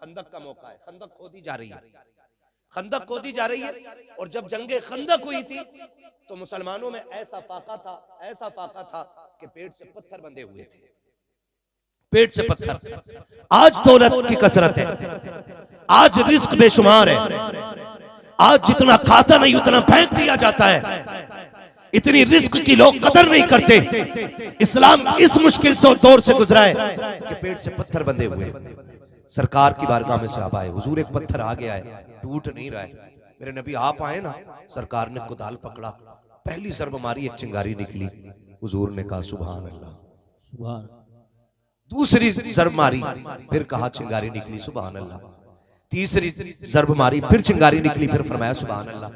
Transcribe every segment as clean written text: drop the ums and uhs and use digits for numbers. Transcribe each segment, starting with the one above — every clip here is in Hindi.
खंदक का मौका है, खंदक खोदी जा रही है, खंदक खोदी जा रही है। और जब जंगे खंदक हुई थी तो मुसलमानों में ऐसा फाका था, ऐसा फाका था कि पेट से पत्थर बंधे हुए थे, पेट से पत्थर। आज दौलत की कसरत है, आज रिस्क बेशुमार है, आज जितना खाता नहीं उतना फेंक दिया जाता है, इतनी रिस्क की लोग कदर नहीं करते। इस्लाम इस मुश्किल से दौर से गुजरा है कि पेट से पत्थर बंधे हुए। सरकार की बारगाह में सहाबा है, हुजूर एक पत्थर आ गया है, टूट नहीं रहा है, मेरे नबी आप आए ना। सरकार ने कुदाल पकड़ा, पहली जरब मारी, एक चिंगारी निकली। हुजूर ने कहा सुभान अल्लाह, सुभान। दूसरी जरब मारी, फिर कहा चिंगारी निकली, सुभान अल्लाह। तीसरी जरब मारी, फिर चिंगारी निकली, फिर फरमाया सुभान अल्लाह।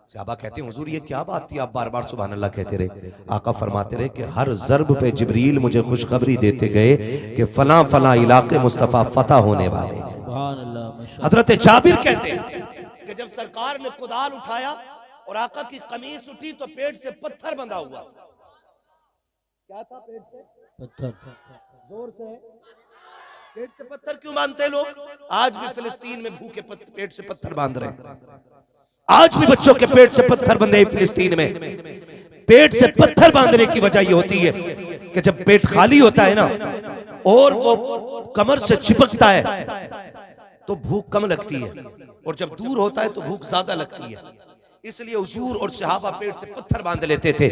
सहाबा कहते हैं हुजूर ये क्या बात थी, आप बार बार सुभान अल्लाह कहते रहे। आका फरमाते रहे कि हर जरब पे जिब्रील मुझे खुशखबरी देते गए कि फला फला इलाके मुस्तफा फतह होने वाले हैं। हजरत जाबिर कहते हैं कि जब सरकार ने कुदाल उठाया और आका की कमीज उठी तो पेट से पत्थर बंधा हुआ था। क्या था पेट से? पत्थर। जोर से पेट से पत्थर क्यों बांधते हैं लोग? आज भी फिलिस्तीन में भूखे पेट से पत्थर बांध रहे हैं, आज भी बच्चों के पेट से पत्थर बंधे फिलिस्तीन में। पेट से पत्थर बांधने की वजह यह होती है कि जब पेट खाली होता है ना और वो कमर से चिपकता है तो भूख कम लगती है, और जब दूर होता है तो भूख ज्यादा लगती है। इसलिए हुजूर और सहाबा पेट से पत्थर बांध लेते थे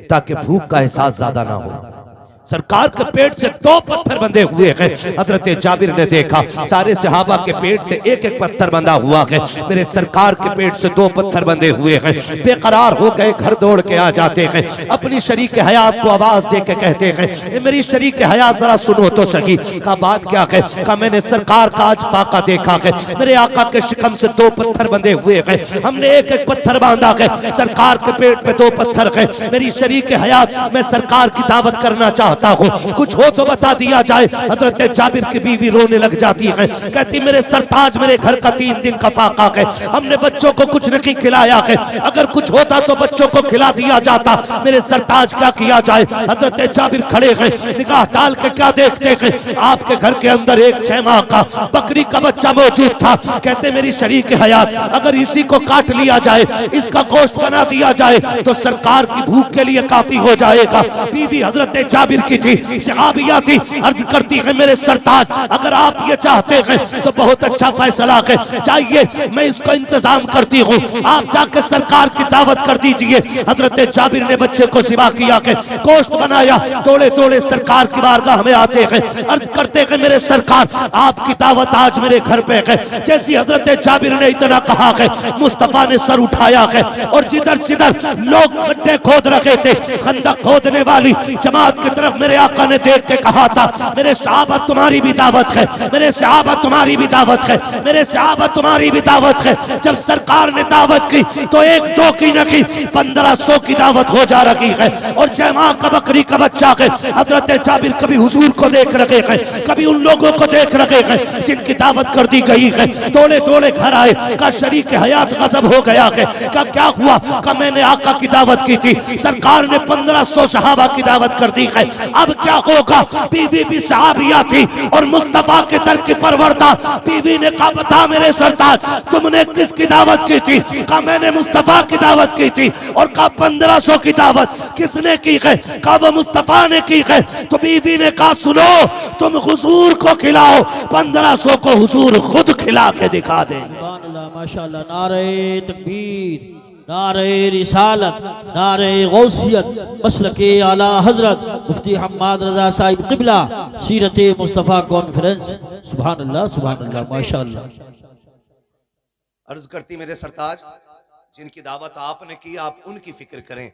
ताकि भूख का एहसास ज्यादा ना हो। सरकार के पेट से 2 पत्थर बंधे हुए हैं। हजरत जाबिर ने देखा सारे सहाबा के पेट से एक एक पत्थर बंधा हुआ है, मेरे सरकार के पेट से 2 पत्थर बंधे हुए हैं। बेकरार हो गए, घर दौड़ के आ जाते हैं, अपनी शरीक हयात को आवाज दे के कहते हैं मेरी शरीक हयात जरा सुनो तो सही। का बात क्या है? का मैंने सरकार का आज फाका देखा है, मेरे आका के शिकम से 2 पत्थर बंधे हुए हैं, हमने एक एक पत्थर बांधा है, सरकार के पेट पे 2 पत्थर है। मेरी शरीक हयात, मैं सरकार की दावत करना चाहता हूं, कुछ हो तो बता दिया जाए। हजरत जाबिर की बीवी रोने लग जाती है, कहती मेरे सरताज मेरे घर का 3 दिन का फाका है, हमने बच्चों को कुछ नहीं खिलाया है, अगर कुछ होता तो बच्चों को खिला दिया जाता, मेरे सरताज क्या किया जाए। हजरत जाबिर खड़े हैं, निगाह डाल के क्या देखते हैं, आपके घर के अंदर एक 6 माह का बकरी का बच्चा मौजूद था। कहते मेरी शरीक हयात, अगर इसी को काट लिया जाए, इसका गोश्त बना दिया जाए तो सरकार की भूख के लिए काफी हो जाएगा। बीवी हजरत जाबिर की थी, सहाबिया थी, अर्ज करती है मेरे सरताज अगर आप ये चाहते हैं तो बहुत अच्छा फैसला है, चाहिए मैं इसको इंतजाम करती हूँ, आप जाके सरकार की दावत कर दीजिए। हजरत जाबिर ने बच्चे को सिवा किया है, गोश्त बनाया, तोड़े तोड़े सरकार की बारगाह में आते हैं, अर्ज करते हैं मेरे सरकार आपकी दावत आज मेरे घर पे है। जैसी हजरत जाबिर ने इतना कहा है, मुस्तफा ने सर उठाया है और जिधर जिधर लोग गड्ढे खोद रखे थे, खंदक खोदने वाली जमात की तरफ मेरे आका ने देख के कहा था मेरे सहाबा तुम्हारी भी दावत है, मेरे सहाबा तुम्हारी भी दावत है, मेरे सहाबा तुम्हारी भी दावत है। जब सरकार ने दावत की तो 1-2 की नहीं 1500 की दावत हो जा रही है, और जमा का बकरी का बच्चा है। हजरत जाबिर कभी हुजूर को देख रहे हैं, कभी उन लोगों को देख रहे हैं जिनकी दावत कर दी गई है, तोड़े तोड़े घर आए। का शरीक हयात गजब हो गया है, का क्या हुआ? का मैंने आका की दावत की थी, सरकार ने 1500 सहाबा की दावत कर दी है, अब क्या होगा? बीवी भी सहाबिया थी और मुस्तफा के दर की परवरदा। बीवी ने कहा बता मेरे सरताज तुमने किसकी दावत की थी? कहा मैंने मुस्तफा की दावत की थी। और कहा 1500 की दावत किसने की है? कहा वो मुस्तफा ने की है। तो बीवी ने कहा सुनो तुम हुजूर को खिलाओ, 1500 को हुजूर खुद खिला के दिखा दे। माशाअल्लाह, नारे तकबीर, नारे रिसालत, नारे गौसियत, मसलके आला हजरत मुफ्ती हम्माद रजा साहिब क़िबला, सीरत मुस्तफ़ा कॉन्फ्रेंस। सुभान अल्लाह, सुभान अल्लाह, माशाअल्लाह। अर्ज करती मेरे सरताज जिनकी दावत आपने की आप उनकी फिक्र करें,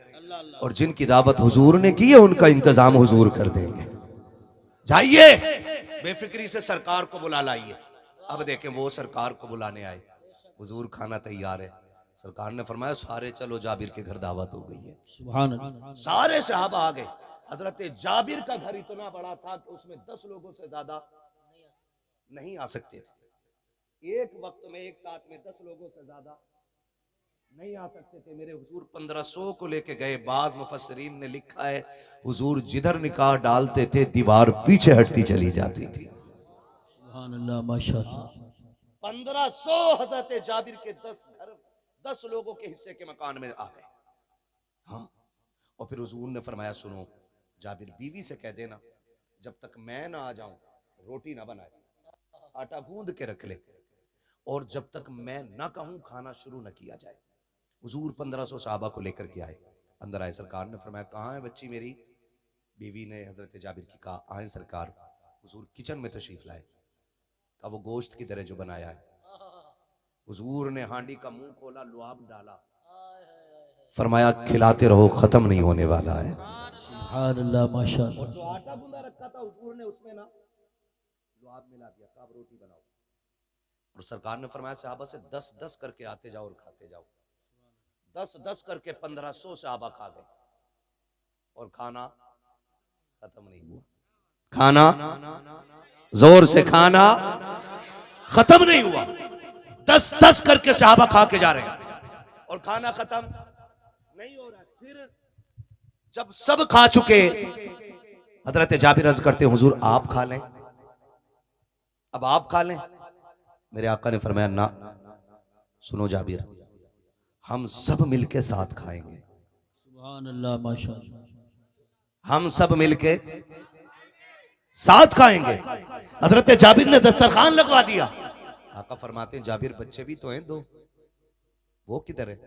और जिनकी दावत हुजूर ने की है उनका इंतजाम हुजूर कर देंगे। जाइए बेफिक्री से सरकार को बुला लाइए। अब देखें वो सरकार को बुलाने आए, हुजूर खाना तैयार है। सरकार ने फरमाया सारे चलो, जाबिर के घर दावत हो गई है। सुभान अल्लाह। सारे सहाबा आ गए। हजरत जाबिर का घर इतना बड़ा था कि उसमें 10 लोगों से ज्यादा नहीं आ सकते थे। एक वक्त में एक साथ में 10 लोगों से ज्यादा नहीं आ सकते थे। मेरे हुजूर 1500 को लेके गए। बाज मुफस्सिरीन ने लिखा है हुजूर जिधर निकाह डालते थे दीवार पीछे हटती चली जाती थी। सुभान अल्लाह, माशाअल्लाह। 1500 हजरत जाबिर के 10 घर 10 लोगों के हिस्से के मकान में आ गए। हाँ, और फिर हुजूर ने फरमाया सुनो, जाबिर बीवी से कह देना जब तक मैं ना आ जाऊं रोटी ना बनाए, आटा गूंद के रख ले, और जब तक मैं ना कहूं खाना शुरू न किया जाए। हुजूर 1500 सहाबा को लेकर के आए, अंदर आए। सरकार ने फरमाया कहाँ है बच्ची मेरी? बीवी ने हजरत जाबिर की कहा आए सरकार। हुजूर किचन में तशरीफ लाए, कहा वो गोश्त की तरह जो बनाया है। हुजूर ने हांडी का मुंह खोला, लुआब डाला, फरमाया खिलाते रहो, खत्म नहीं होने वाला है। सुभान माशाअल्लाह। और जो आटा गूंदा रखा था हुजूर ने उसमें ना लुआब मिला दिया, कहा अब रोटी बनाओ। और सरकार ने फरमाया सहाबा से 10-10 करके आते जाओ और खाते जाओ। 10-10 करके 1500 सहाबा खा गए और खाना खत्म नहीं हुआ। खाना जोर से खाना खत्म नहीं हुआ। 10-10 करके सहाबा खा के जा रहे हैं और खाना खत्म नहीं हो रहा। फिर जब सब खा चुके, हजरत जाबिर अर्ज करते हुजूर आप खा लें, अब आप खा लें। मेरे आका ने फरमाया ना, सुनो जाबिर, हम सब मिलके साथ खाएंगे। सुभान अल्लाह माशाअल्लाह। हम सब मिलके साथ खाएंगे। हजरत जाबिर ने दस्तरखान लगवा दिया। आका फरमाते हैं जाबिर बच्चे भी तो हैं दो, वो किधर है?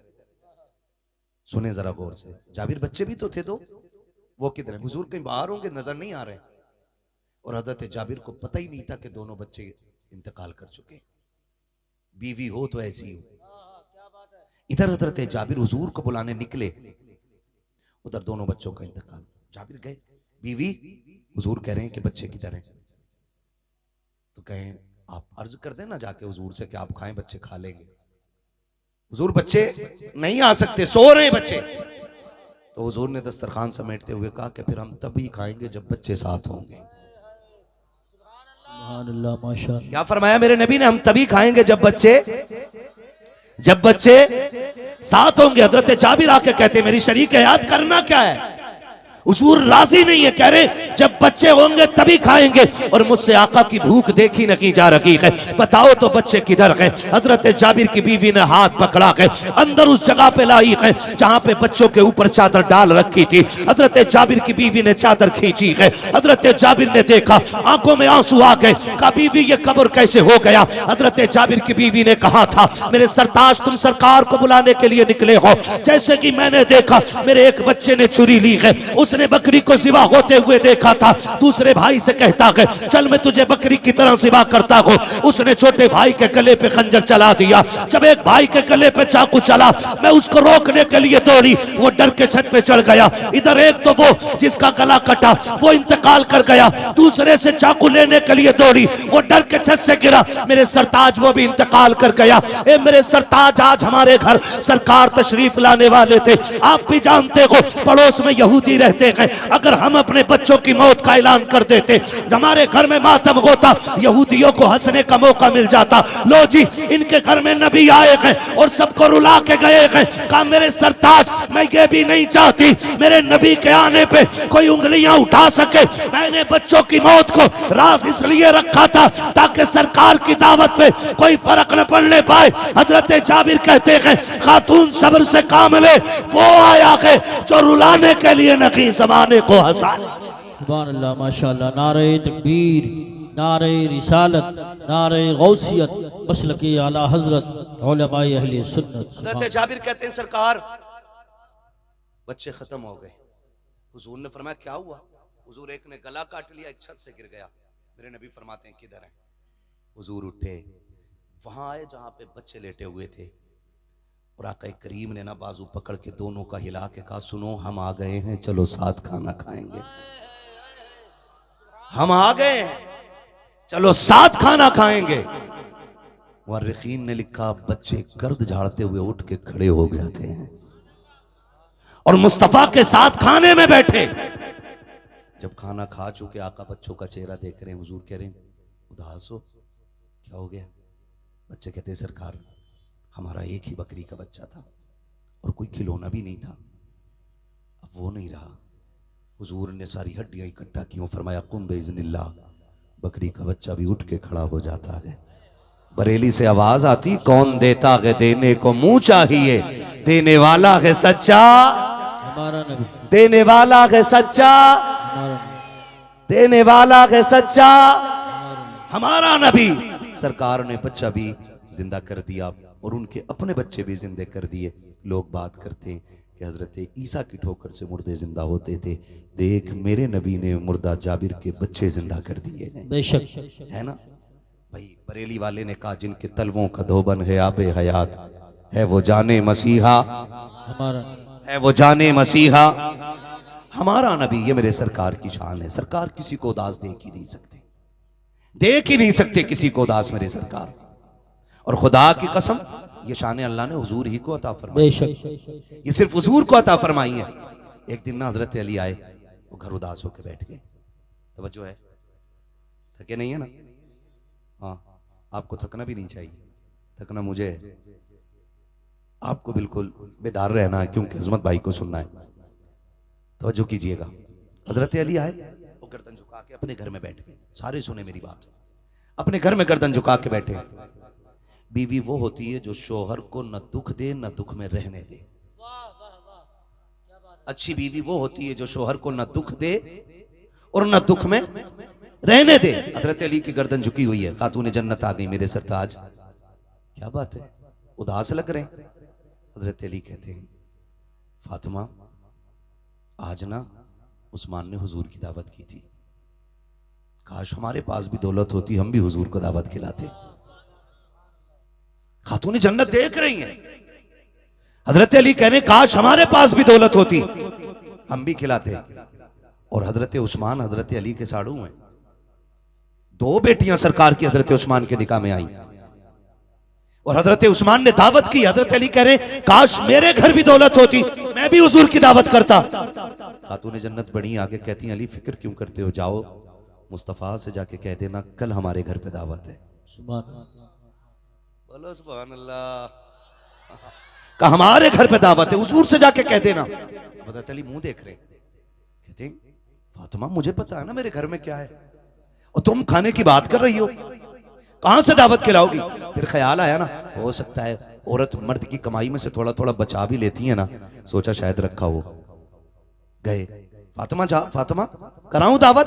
सुने जरा गौर से, जाबिर बच्चे भी तो थे दो, वो किधर है? हुजूर कहीं बाहर होंगे, नजर नहीं आ रहे। और हजरत जाबिर को पता ही नहीं था कि दोनों बच्चे इंतकाल कर चुके। बीवी हो तो ऐसी हो। इधर हजरत जाबिर हुजूर को बुलाने निकले, उधर दोनों बच्चों का इंतकाल। जाबिर गए, बीवी हुजूर कह रहे हैं कि बच्चे किधर हैं? तो कहें आप अर्ज कर देना जाके हुजूर से कि आप खाएं, बच्चे खा लेंगे। हुजूर बच्चे नहीं आ सकते, सो रहे बच्चे। तो हुजूर ने दस्तरखान समेटते हुए कहा कि फिर हम तभी खाएंगे जब बच्चे साथ होंगे। सुभान अल्लाह माशाअल्लाह। क्या फरमाया मेरे नबी ने? हम तभी खाएंगे जब बच्चे साथ होंगे। हजरत जाबिर आके कहते मेरी शरीक हयात करना क्या है? हुजूर राजी नहीं है, कह रहे जब बच्चे होंगे तभी खाएंगे। और मुझसे आका की भूख देखी नहीं जा रही है, बताओ तो बच्चे किधर गए? हजरत जाबिर की बीवी ने हाथ पकड़ा के अंदर उस जगह पे लाई है जहां पे बच्चों के ऊपर चादर डाल रखी थी। हजरत जाबिर की बीवी ने चादर खींची है। हजरत जाबिर ने देखा, आंखों में आंसू आ गए। कहा बीवी ये कब्र कैसे हो गया? हजरत जाबिर की बीवी ने कहा था मेरे सरताज तुम सरकार को बुलाने के लिए निकले हो, जैसे कि मैंने देखा मेरे एक बच्चे ने चुरी ली है, उसने बकरी को ज़िबा होते हुए देखा था। दूसरे भाई से कहता है चल मैं तुझे बकरी की तरह ज़िबा करता हूं। उसने छोटे भाई के गले पे खंजर चला दिया। जब एक भाई के गले पे चाकू चला, मैं उसको रोकने के लिए दौड़ी, वो डर के छत पे चढ़ गया। इधर एक तो वो जिसका गला कटा वो इंतकाल कर गया, दूसरे से चाकू लेने के लिए दौड़ी, वो डर के छत से गिरा। मेरे सरताज वो भी इंतकाल कर गया। ए मेरे सरताज आज हमारे घर सरकार तशरीफ लाने वाले थे। आप भी जानते हो पड़ोस में यहूदी रहते हैं, अगर हम अपने बच्चों की मौत का ऐलान कर देते हमारे घर में मातम होता, यहूदियों को हंसने का मौका मिल जाता। लो जी इनके घर में नबी आए हैं और सबको रुला के गए हैं। कहा मेरे सरताज मैं ये भी नहीं चाहती मेरे नबी के आने पे कोई उंगलियां उठा सके। मैंने बच्चों की मौत को राज इसलिए रखा था ताकि सरकार की दावत पे कोई फर्क न पड़ने पाए। हजरत जाबिर कहते हैं खातून सब्र से काम ले, वो आया है जो रुलाने के लिए नहीं जमाने को हंसा। सुभान अल्लाह माशाअल्लाह। नारे तकबीर, नारे रिसालत, नारे गौसियत, मसलके आला हजरत उलमाए अहले सुन्नत। हजरत जाबिर कहते हैं सरकार बच्चे खत्म हो गए। हुजूर ने फरमाया क्या हुआ? हुजूर एक ने गला काट लिया, एक छत से गिर गया। मेरे नबी फरमाते हैं किधर है? हुजूर उठे, वहां आए जहां पे बच्चे लेटे हुए थे, और आका करीम ने ना बाजू पकड़ के दोनों का हिला के कहा सुनो हम आ गए हैं, चलो साथ खाना खाएंगे। हम आ गए हैं, चलो साथ खाना खाएंगे। मुअर्रिखीन ने लिखा बच्चे गर्द झाड़ते हुए उठ के खड़े हो जाते हैं और मुस्तफा के साथ खाने में बैठे। जब खाना खा चुके आका बच्चों का चेहरा देख रहे हैं, हुजूर कह रहे हैं उदास हो, क्या हो गया? बच्चे कहते हैं सरकार हमारा एक ही बकरी का बच्चा था और कोई खिलौना भी नहीं था, अब वो नहीं रहा। हुजूर ने सारी हड्डियां इकट्ठा की और फरमाया कुम बेइज़्निल्लाह, बकरी का बच्चा भी उठ के खड़ा हो जाता है। बरेली से आवाज आती, कौन देता है देने को मुंह चाहिए, देने वाला है सच्चा, हमारा नबी, देने वाला है सच्चा, हमारा नबी, देने वाला है सच्चा, हमारा नबी। सरकार ने बच्चा भी जिंदा कर दिया और उनके अपने बच्चे भी जिंदे कर दिए। लोग बात करते हैं कि हजरत ईसा की ठोकर से मुर्दे जिंदा होते थे, देख मेरे नबी ने मुर्दा जाबिर के बच्चे जिंदा कर दिए हैं। बेशक है ना भाई। बरेली वाले ने कहा, जिनके तलवों का धोबन है आबे हयात, है वो जाने मसीहा, हमारा, है वो जाने मसीहा, हमारा नबी। ये मेरे सरकार की शान है। सरकार किसी को उदास देख ही नहीं सकते, देख ही नहीं सकते किसी को उदास मेरे सरकार। और खुदा की कसम, ये शान अल्लाह ने हुजूर ही को अता फरमाई, बेशक ये सिर्फ हुजूर को अता फरमाई है। एक दिन ना हजरत अली आए, वो घर उदास होकर बैठ गए। तवज्जो है, थके नहीं है ना? हाँ, आपको थकना भी नहीं चाहिए, थकना मुझे है। आपको बिल्कुल बेदार रहना है, क्योंकि अजमत भाई को सुनना है। तवज्जो कीजिएगा। हजरत अली आए, वो गर्दन झुका के अपने घर में बैठ गए। सारे सुने मेरी बात, अपने घर में गर्दन झुका के बैठे। बीवी वो होती है जो शोहर को न दुख दे न दुख में रहने दे। अच्छी बीवी वो होती है जो शोहर को न दुख दे और न दुख में रहने दे। हजरत अली की गर्दन झुकी हुई है। खातून जन्नत आ गई मेरे सरताज। क्या बात है, उदास लग रहे हैं? हजरत अली कहते हैं, फातिमा आज ना उस्मान ने हुजूर की दावत की थी, काश हमारे पास भी दौलत होती, हम भी हुजूर को दावत खिलाते। खातून जन्नत देख रही हैं। हजरत अली कहने, काश हमारे पास भी दौलत होती, हम भी खिलाते। और हजरत उस्मान हजरत अली के साड़ू हैं। दो बेटियां सरकार की हजरत उस्मान के निकाह में आई और हजरत उस्मान ने दावत की। हजरत अली कह रहे, काश मेरे घर भी दौलत होती, मैं भी हुजूर की दावत करता। खातून जन्नत बड़ी आगे कहती, अली फिक्र क्यों करते हो, जाओ मुस्तफा से जाके कह देना कल हमारे घर पे दावत है। बोलो सुभान अल्लाह। कहा हमारे घर पे दावत है, हुजूर से जाके कह देना। हजरत अली मुंह देख रहे, कहते फातिमा मुझे पता है ना मेरे घर में क्या है, और तुम खाने की बात कर रही हो, कहां से दावत खिलाओगी? फिर ख्याल आया ना, हो सकता है औरत मर्द की कमाई में से थोड़ा थोड़ा बचा भी लेती है ना, सोचा शायद रखा हो। गए, फातिमा जा, फातिमा कराऊं दावत?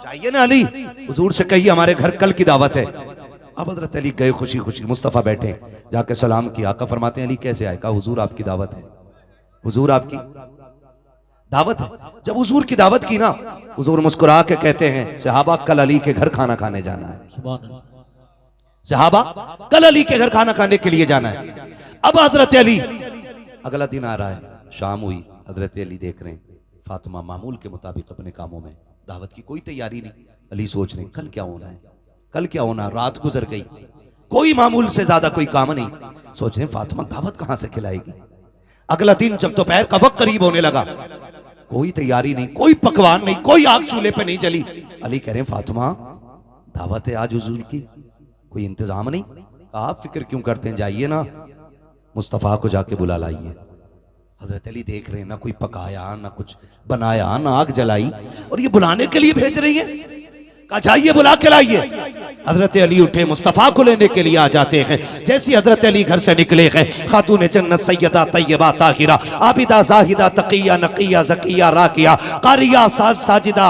चाहिए ना अली, हुजूर से कहिए हमारे घर कल की दावत है। अब हजरत अली गए खुशी खुशी, मुस्तफा बैठे, जाके सलाम किया। आका फरमाते हैं, अली कैसे आए? कहा हुजूर आपकी दावत है, हुजूर आपकी दावत है। जब हुजूर की दावत की ना, हुजूर मुस्कुरा के कहते हैं, सहाबा कल अली के घर खाना खाने जाना है। सहाबा कल अली के घर खाना खाने के लिए जाना है। अब हजरत अली, अगला दिन आ रहा है, शाम हुई, हजरत अली देख रहे हैं फातिमा मामूल के मुताबिक अपने कामों में, दावत की कोई तैयारी नहीं। अली सोच रहे कल क्या होना है, कल क्या होना। रात गुजर गई, कोई मामूल से ज्यादा कोई काम नहीं। सोच रहे फातिमा दावत कहां से खिलाएगी। अगला दिन जब दोपहर का वक्त करीब होने लगा, कोई तैयारी नहीं, कोई पकवान नहीं, कोई आग चूल्हे पे नहीं जली। अली कह रहे हैं फातिमा दावत है आज हुजूर की, कोई इंतजाम नहीं। आप फिक्र क्यों करते हैं, जाइए ना मुस्तफा को जाके बुला लाइए। हजरत अली देख रहे हैं ना कोई पकाया, ना कुछ बनाया, ना आग जलाई, और ये बुलाने के लिए भेज रही है। कहा जाइए बुला के लाइए। हजरत अली उठे, मुस्तफा को लेने के लिए आ जाते हैं। जैसे हजरत अली घर से निकले हैं, खातून जन्नत सैयदा तैयबा ताहिरा आबिदा जाहिदा तकिया नकिया जकिया राकिया कारिया साजिदा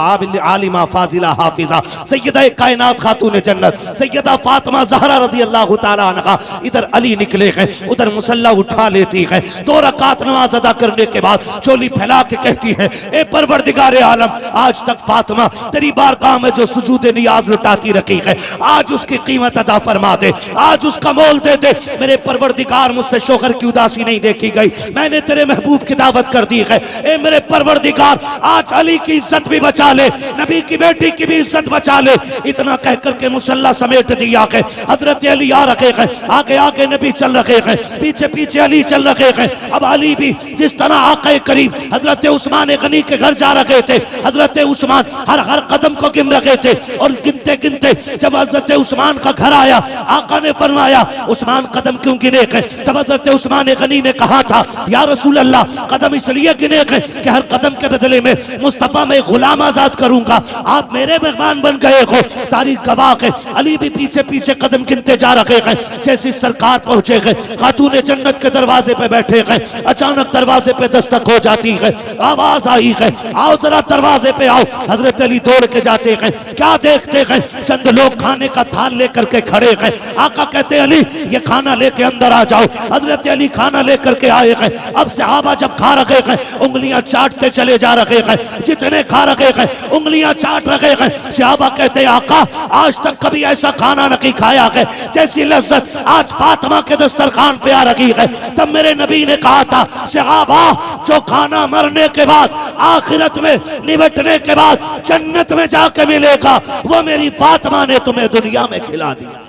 आलिमा फाजिला हाफिजा सैयदा कायनात खातून जन्नत सैयदा फातिमा ज़हरा रज़ी अल्लाह तआला अन्हा इधर अली निकले हैं, उधर मुसल्ला उठा लेती है। 2 रकात नमाज अदा करने के बाद चोली फैला के कहती है, ए परवरदिगार आलम, आज तक फातिमा तेरी बारगाह में जो सुजूद नियाज लुटाती रखी है, आज उसकी कीमत अदा फरमा दे, आज उसका मोल दे दे। मेरे परवरदिगार, मुझसे शोहर की उदासी नहीं देखी गई, मैंने तेरे महबूब की दावत कर दी है। ए मेरे परवरदिगार, आज अली की इज्जत भी बचा ले, नबी की बेटी की भी इज्जत बचा ले। इतना कह करके मुसल्ला समेट दिया है। हजरत अली आ रखे हैं, आगे आगे नबी चल रखे हैं, पीछे पीछे अली चल रखे हैं। अब अली भी जिस तरह आक़ा करीम हजरत उस्मान गनी के घर जा रखे थे, हजरत उस्मान हर कदम को गिन रखे थे। और गिनते गिनते जब हजरत उस्मान का घर आया, आका ने फरमाया उस्मान कदम क्यों गिने गए? तब हजरत उस्मान गनी ने कहा था या रसूल अल्लाह कदम इसलिए गिने गए कि हर कदम के बदले में मुस्तफा में गुलाम आजाद करूंगा। आप मेरे मेहमान बन गए हो। तारीख गवाह है, अली भी पीछे पीछे कदम गिनते जा रहे हैं। जैसी सरकार पहुंचे गए, खातून जन्नत के दरवाजे पे बैठे गए, अचानक दरवाजे पे दस्तक हो जाती है, आवाज आई है आओ जरा दरवाजे पे आओ। हजरत अली दौड़ के जाते हैं, क्या देखते हैं? चंद लोग खाने का थाल लेकर के खड़े हैं। आका कहते अली ये खाना लेके अंदर आ जाओ। हजरत अली खाना लेकर के आए हैं। अब सहाबा जब खा रहे हैं उंगलियां चाटते चले जा रहे हैं, जितने खा रहे हैं उंगलियां चाट रहे हैं। सहाबा कहते आका आज तक कभी ऐसा खाना नहीं खाया है जैसी लज्जत आज फातिमा के दस्तरखान पे आ रही है। तब मेरे नबी ने कहा था सहाबा जो खाना मरने के बाद आखिरत में निबटने के बाद जन्नत में जाके मिलेगा वो मेरी फातिमा ने तुम्हें दुनिया में खिला दिया।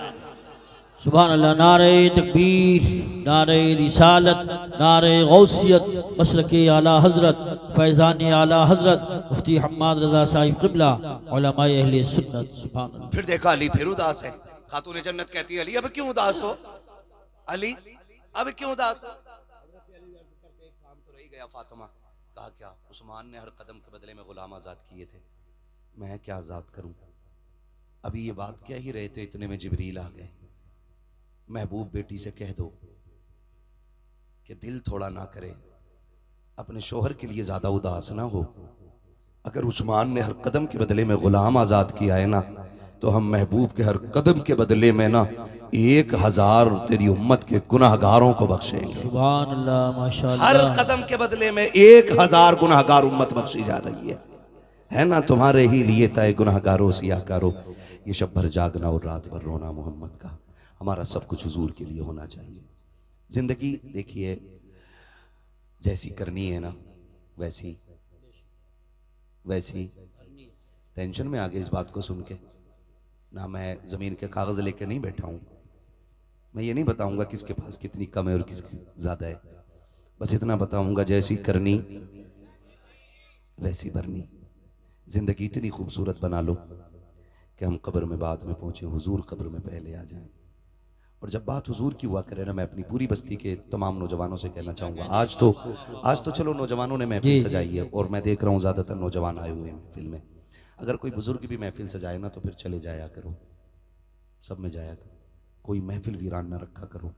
सुभान अल्लाह। नारे तकबीर, नारे रिसालत, नारे गौसियत, मसलके आला हजरत, फैज़ान आला हजरत मुफ्ती हम्माद रजा साहिब क़िबला, उलमाए अहले सुन्नत। सुभान अल्लाह। फिर देखा अली फिर उदास है। खातून जन्नत कहती है अली अब क्यों उदास हो? अली अब क्यों उदास हो? काम तो रही गया फातिमा। कहा क्या? उस्मान ने हर कदम के बदले में गुलाम आजाद किए थे, मैं क्या आजाद करूं? अभी ये बात कह ही रहे थे इतने में जिब्रील आ गए। महबूब बेटी से कह दो कि दिल थोड़ा ना करे, अपने शोहर के लिए ज्यादा उदास ना हो। अगर उस्मान ने हर कदम के बदले में गुलाम आजाद किया है ना तो हम महबूब के हर कदम के बदले में ना 1000 तेरी उम्मत के गुनाहगारों को बख्शेंगे। सुभान अल्लाह, माशाअल्लाह। हर कदम के बदले में 1000 गुनाहगार उम्मत बख्शी जा रही है ना? तुम्हारे ही लिए तय गुनाहगारों सियाकारो ये शब भर जागना और रात भर रोना मोहम्मद का। हमारा सब कुछ हुजूर के लिए होना चाहिए। जिंदगी देखिए जैसी करनी है ना वैसी टेंशन में आ गए इस बात को सुन के ना। मैं जमीन के कागज लेके नहीं बैठा हूं। मैं ये नहीं बताऊंगा किसके पास कितनी कम है और किसकी ज्यादा है। बस इतना बताऊंगा जैसी करनी वैसी भरनी। जिंदगी इतनी खूबसूरत बना लो कि हम कब्र में बाद में पहुंचे, हुजूर कब्र में पहले आ जाएं। और जब बात हुजूर की हुआ करे ना, मैं अपनी पूरी बस्ती के तमाम नौजवानों से कहना चाहूँगा, आज तो चलो नौजवानों ने महफिल सजाई है और मैं देख रहा हूँ ज़्यादातर नौजवान आए हुए हैं महफिल में। अगर कोई बुजुर्ग भी महफिल सजाए ना तो फिर चले जाया करो, सब में जाया करो, कोई महफिल वीरान ना रखा करो।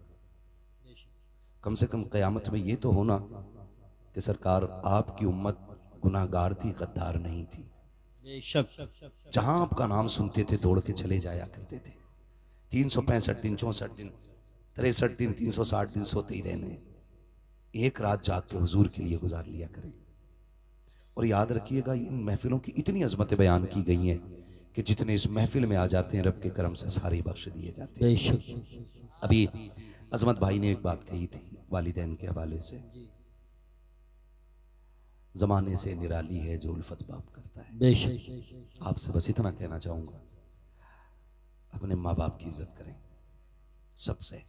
कम से कम क़यामत में ये तो होना कि सरकार आपकी उम्मत गुनाहगार थी, गद्दार नहीं थी। जहां आपका नाम सुनते थे दौड़ के चले जाया करते थे। 365 दिन, 64 दिन, 63 दिन, 360 दिन सोते ही रहने, एक रात जाग के हुजूर के लिए गुजार लिया करें। और याद रखिएगा इन महफिलों की इतनी अजमतें बयान की गई हैं कि जितने इस महफिल में आ जाते हैं रब के करम से सारे बख्श दिए जाते हैं। अभी अजमत भाई ने एक बात कही थी वालिदैन के हवाले से, जमाने से निराली है जो उल्फत बाप करता है। आपसे बस इतना कहना चाहूंगा, अपने माँ बाप की इज्जत करें। सबसे,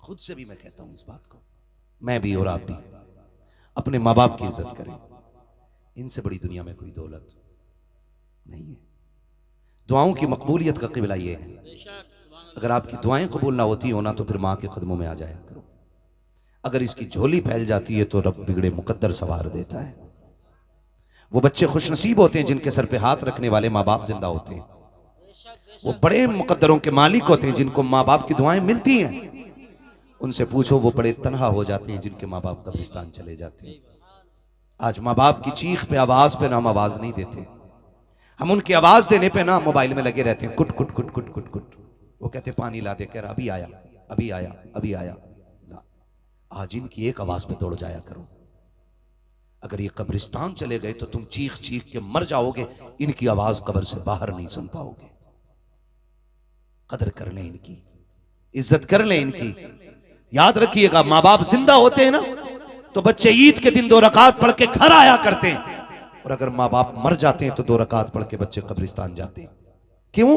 खुद से भी मैं कहता हूं इस बात को, मैं भी और आप भी अपने माँ बाप की इज्जत करें। इनसे बड़ी दुनिया में कोई दौलत नहीं है। दुआओं की मकबूलियत का क़िबला ये है, अगर आपकी दुआएं कबूल ना होती हो ना तो फिर माँ के कदमों में आ जाया करो। अगर इसकी झोली फैल जाती है तो रब बिगड़े मुकद्दर सवार देता है। वो बच्चे खुशनसीब होते हैं जिनके सर पे हाथ रखने वाले माँ बाप जिंदा होते हैं। वो बड़े मुकद्दरों के मालिक होते हैं जिनको माँ बाप की दुआएं मिलती हैं। उनसे पूछो वो बड़े तन्हा हो जाते हैं जिनके माँ बाप कब्रिस्तान चले जाते हैं। आज माँ बाप की चीख पे आवाज पे ना हम आवाज नहीं देते, हम उनकी आवाज देने पे ना मोबाइल में लगे रहते हैं, कुट कुट कुट कुट कुट कुट। वो कहते पानी ला दे, कह रहा अभी आया अभी आया अभी आया ना। आज इनकी एक आवाज पे दौड़ जाया करो। अगर ये कब्रिस्तान चले गए तो तुम चीख चीख के मर जाओगे, इनकी आवाज कब्र से बाहर नहीं सुन पाओगे। कदर कर लें इनकी, इज्जत कर लें इनकी। याद रखिएगा माँ बाप जिंदा होते हैं ना तो बच्चे ईद के दिन 2 रकात पढ़ के घर आया करते हैं, और अगर माँ बाप मर जाते हैं तो 2 रकात पढ़ के बच्चे कब्रिस्तान जाते हैं। क्यों?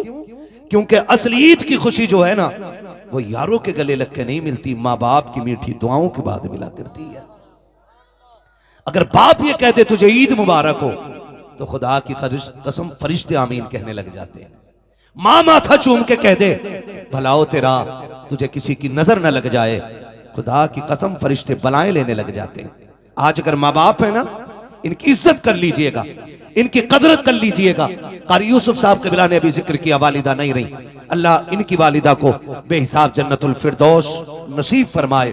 क्योंकि असली ईद की खुशी जो है ना वो यारों के गले लग के नहीं मिलती, माँ बाप की मीठी दुआओं के बाद मिला करती है। अगर बाप ये कहते तुझे ईद मुबारक हो तो खुदा की कसम फरिश्ते आमीन कहने लग जाते हैं। माँ माथा चूम के कह दे भलाओ तेरा, तुझे किसी की नजर न लग जाए, खुदा की कसम फरिश्ते बलाएं लेने लग जाते हैं। आज अगर माँ बाप है ना, इनकी इज्जत कर लीजिएगा, इनकी कदर कर लीजिएगा। कारी यूसुफ साहब कबिला ने अभी जिक्र किया, वालिदा नहीं रही, अल्लाह इनकी वालिदा को बेहिसाब जन्नतुल फिरदौस नसीब फरमाए,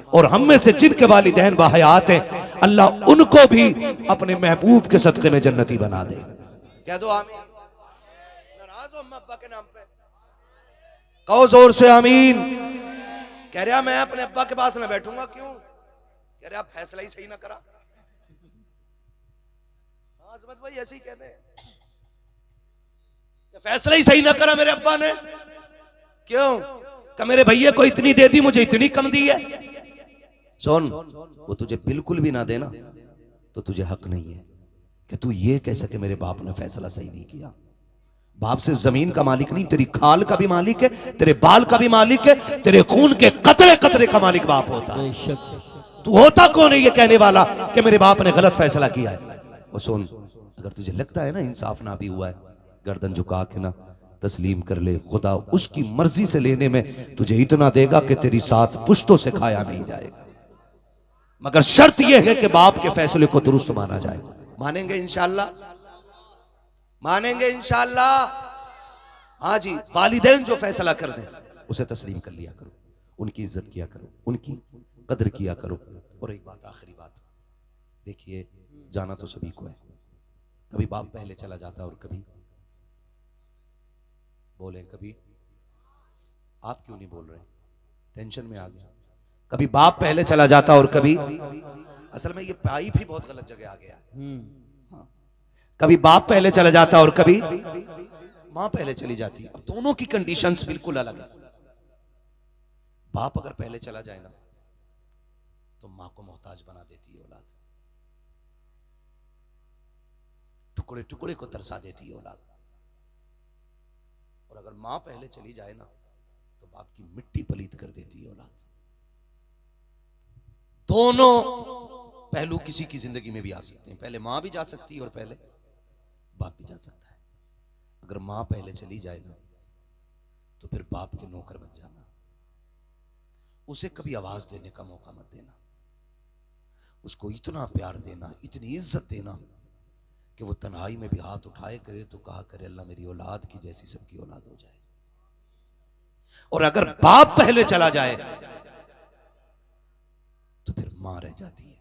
और हम में से जिनके वालिदैन बाहयात हैं अल्लाह उनको भी अपने महबूब के सदक़े में जन्नती बना दे। कह दो आमीन। नाराज हो अम्मा अब्बा के नाम पे? कहो जोर से आमीन। कह रहा मैं अपने अब्बा के पास ना बैठूंगा। क्यों? कह रहा फैसला ही सही ना करा। आजमत भाई ऐसे ही कहते हैं, फैसला ही सही ना करा मेरे अब्बा ने। क्यों? कि मेरे भैया को इतनी दे दी, मुझे इतनी कम दी है। सुन, वो तुझे बिल्कुल भी ना देना तो तुझे हक नहीं है कि तू ये कह सके मेरे बाप ने फैसला सही नहीं किया। बाप सिर्फ जमीन का मालिक नहीं, तेरी खाल का भी मालिक है, तेरे बाल का भी मालिक है, तेरे खून के कतरे कतरे का मालिक बाप होता है। तू होता कौन है ये कहने वाला कि मेरे बाप ने गलत फैसला किया है? और सुन, अगर तुझे लगता है ना इंसाफ ना भी हुआ है, गर्दन झुका के ना तस्लीम कर ले। खुदा उसकी मर्जी से लेने में तुझे इतना देगा कि तेरी साथ पुश्तों से खाया नहीं जाएगा, मगर शर्त यह है कि बाप के फैसले को दुरुस्त माना जाए। मानेंगे इंशाअल्लाह? मानेंगे इंशाअल्लाह? हाँ जी, वालिदैन जो फैसला कर दें उसे तस्लीम कर लिया करो, उनकी इज्जत किया करो, उनकी कदर किया करो। और एक बात, आखिरी बात, देखिए जाना तो सभी को है, कभी बाप पहले चला जाता है और कभी, बोले कभी, आप क्यों नहीं बोल रहे? टेंशन में आ गया। कभी बाप पहले चला जाता और कभी, असल में ये पाइप ही बहुत गलत जगह आ गया। हाँ। कभी बाप पहले चला जाता और कभी मां पहले चली जाती है। अब दोनों की कंडीशंस बिल्कुल अलग है। बाप अगर पहले चला जाए ना तो मां को मोहताज बना देती है औलाद, टुकड़े टुकड़े को तरसा देती है औलाद। और अगर मां पहले चली जाए ना तो बाप की मिट्टी पलीत कर देती है औलाद। दोनों पहलू किसी की जिंदगी में भी आ सकते हैं। पहले मां भी जा सकती है और पहले बाप भी जा सकता है। अगर मां पहले चली जाए ना तो फिर बाप के नौकर बन जाना, उसे कभी आवाज देने का मौका मत देना, उसको इतना प्यार देना, इतनी इज्जत देना कि वो तन्हाई में भी हाथ उठाए करे तो कहा करे अल्लाह मेरी औलाद की जैसी सबकी औलाद हो जाए। और अगर बाप पहले चला जाए तो फिर मां रह जाती है।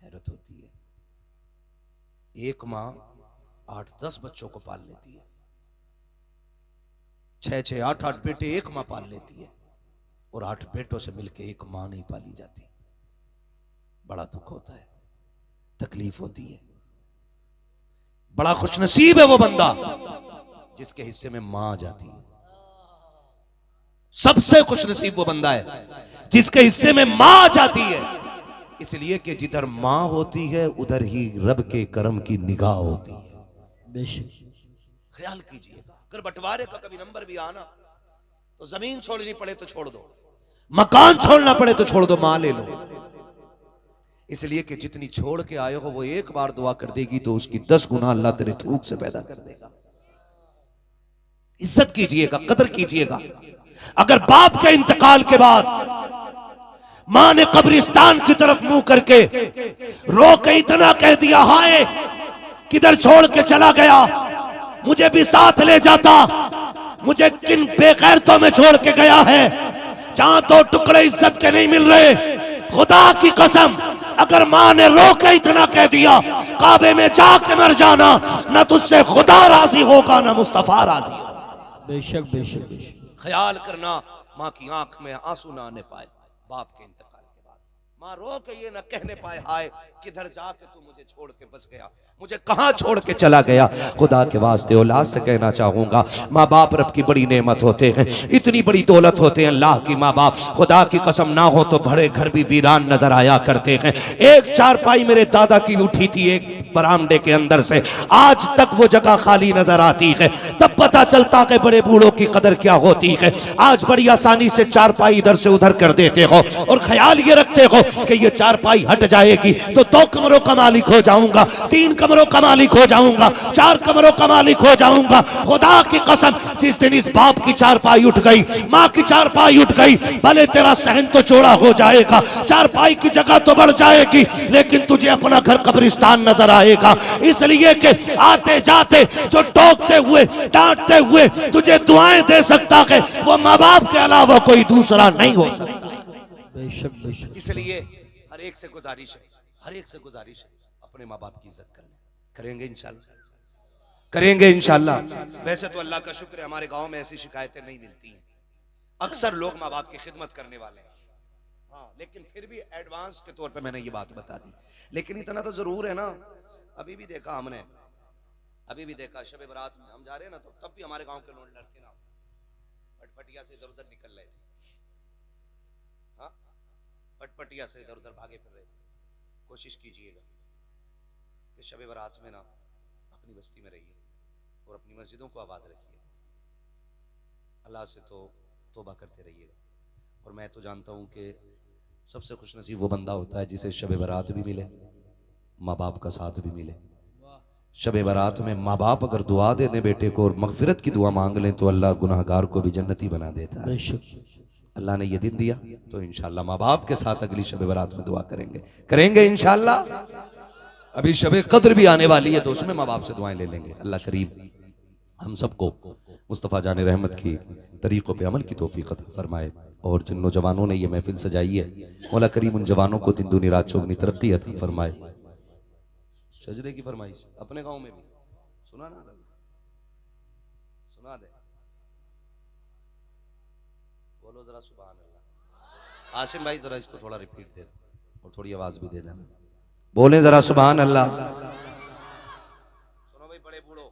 हैरत होती है, एक मां 8-10 बच्चों को पाल लेती है, 6-6, 8-8 बेटे एक मां पाल लेती है, और 8 बेटों से मिलकर एक मां नहीं पाली जाती। बड़ा दुख होता है, तकलीफ होती है। बड़ा खुशनसीब है वो बंदा जिसके हिस्से में मां आ जाती है। सबसे खुशनसीब वो बंदा है जिसके हिस्से में मां आ जाती है, इसलिए कि जिधर मां होती है उधर ही रब के करम की निगाह होती है। ख्याल कीजिएगा, अगर बंटवारे का कभी नंबर भी आना तो जमीन छोड़नी पड़े तो छोड़ दो, मकान छोड़ना पड़े तो छोड़ दो, मां ले लो। इसलिए कि जितनी छोड़ के आए हो वो एक बार दुआ कर देगी तो उसकी 10 गुना अल्लाह तेरे थूक से पैदा कर देगा। इज्जत कीजिएगा, कदर कीजिएगा। अगर बाप के इंतकाल के बाद मां ने कब्रिस्तान की तरफ मुंह करके रो के इतना कह दिया, हाय किधर छोड़ के चला गया, मुझे भी साथ ले जाता, मुझे किन बेगैरतों में छोड़ के गया है, जहां तो टुकड़े इज्जत के नहीं मिल रहे। खुदा की कसम, अगर मां ने रो के इतना कह दिया काबे में जाके मर जाना, ना तुझसे खुदा राजी होगा ना मुस्तफा राजी होगा। बेशक बेशक बेशक। ख्याल करना मां की आंख में आंसू ना आने पाए बाप के इंतकाल के बाद। मां रो के ये ना कहने पाए, हाय किधर जाके तू मुझे छोड़ के बस गया, मुझे कहां छोड़ के चला गया। खुदा के वास्ते औलाद से कहना चाहूंगा, माँ बाप रब की बड़ी नेमत होते हैं, इतनी बड़ी दौलत होते हैं अल्लाह की माँ बाप। खुदा की कसम ना हो तो बड़े घर भी वीरान नजर आया करते हैं। एक चारपाई मेरे दादा की उठी थी, एक बरामदे के अंदर से आज तक वो जगह खाली नजर आती है। तब पता चलता कि बड़े बूढ़ों की कदर क्या होती है। आज बड़ी आसानी से चारपाई इधर से उधर कर देते हो और ख्याल ये रखते हो कि ये चारपाई हट जाएगी तो 2 कमरों का मालिक हो जाऊंगा, 3 कमरों का मालिक हो जाऊंगा, 4 कमरों का मालिक हो जाऊंगा। खुदा की कसम, जिस दिन इस बाप की चारपाई उठ गई, माँ की चारपाई उठ गई, भले तेरा सहन तो चौड़ा हो जाएगा, चारपाई की जगह तो बढ़ जाएगी, लेकिन तुझे अपना घर कब्रिस्तान नजर आएगा। इसलिए कि आते जाते जो टोकते हुए डांटते हुए तुझे दुआएं दे सकता है, वो माँ बाप के अलावा कोई दूसरा नहीं हो सकता। इसलिए हर एक से गुजारिश है, हर एक से गुजारिश है, अपने माँ बाप की इज्जत करने करेंगे इंशाल्लाह, करेंगे इंशाल्लाह। वैसे तो अल्लाह का शुक्र है हमारे गांव में ऐसी शिकायतें नहीं मिलती हैं। अक्सर लोग माँ बाप की खिदमत करने वाले हैं, हाँ, लेकिन फिर भी एडवांस के तौर पे मैंने ये बात बता दी। लेकिन इतना तो जरूर है ना, अभी भी देखा हमने, अभी भी देखा शब बरात में हम जा रहे हैं ना, तो तब भी हमारे गांव के लोग लड़के ना पटपटिया से इधर उधर निकल रहे थे, हाँ, पटपटिया से इधर उधर भागे फिर रहे थे। कोशिश कीजिएगा कि शब बरात में ना अपनी बस्ती में रहिए और अपनी मस्जिदों को आबाद रखिए। अल्लाह से तो तौबा करते रहिएगा। और मैं तो जानता हूँ कि सबसे खुश नसीब वो बंदा होता है जिसे शब बरात भी मिले, माँ बाप का साथ भी मिले। शब बरात में माँ बाप अगर दुआ दे दें बेटे को और मगफिरत की दुआ मांग लें तो अल्लाह गुनाहगार को भी जन्नती बना देता है। अल्लाह ने ये दिन दिया तो इंशाल्लाह माँ बाप के साथ अगली शब बरात में दुआ करेंगे, करेंगे इंशाल्लाह। अभी शब कद्र भी आने वाली है तो उसमें माँ बाप से दुआएं ले लेंगे। अल्लाह करीम हम सबको मुस्तफ़ा जान रहमत की तरीक़ों पे अमल की तौफीक अता फरमाए। और जिन नौजवानों ने ये महफिल सजाई है, मौला करीम उन जवानों को दिन दुनी रात चौगनी तरक्की अता फरमाए। सजदे की फरमाइश अपने गांव में भी सुना ना, सुना दे, बोलो जरा सुभान अल्लाह। आशिम भाई जरा इसको थोड़ा रिपीट दे और थोड़ी आवाज भी दे देना, बोले जरा सुभान अल्लाह। सुनो भाई बड़े बूढ़ो,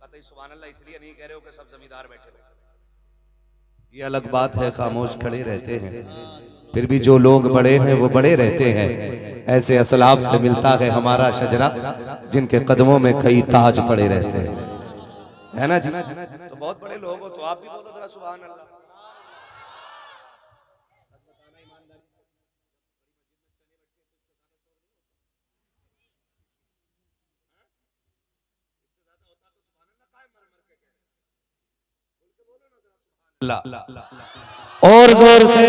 कतई सुभान अल्लाह इसलिए नहीं कह रहे हो कि सब जमींदार बैठे हो, ये अलग बात है, खामोश खड़े रहते हैं, फिर भी जो लोग बड़े हैं वो बड़े रहते हैं। ऐसे असलाफ से मिलता है हमारा शजरा, जिनके कदमों में कई ताज पड़े रहते हैं, है ना जी। तो बहुत बड़े लोग हो तो आप भी बोलो जरा सुभान अल्लाह। और जोर से,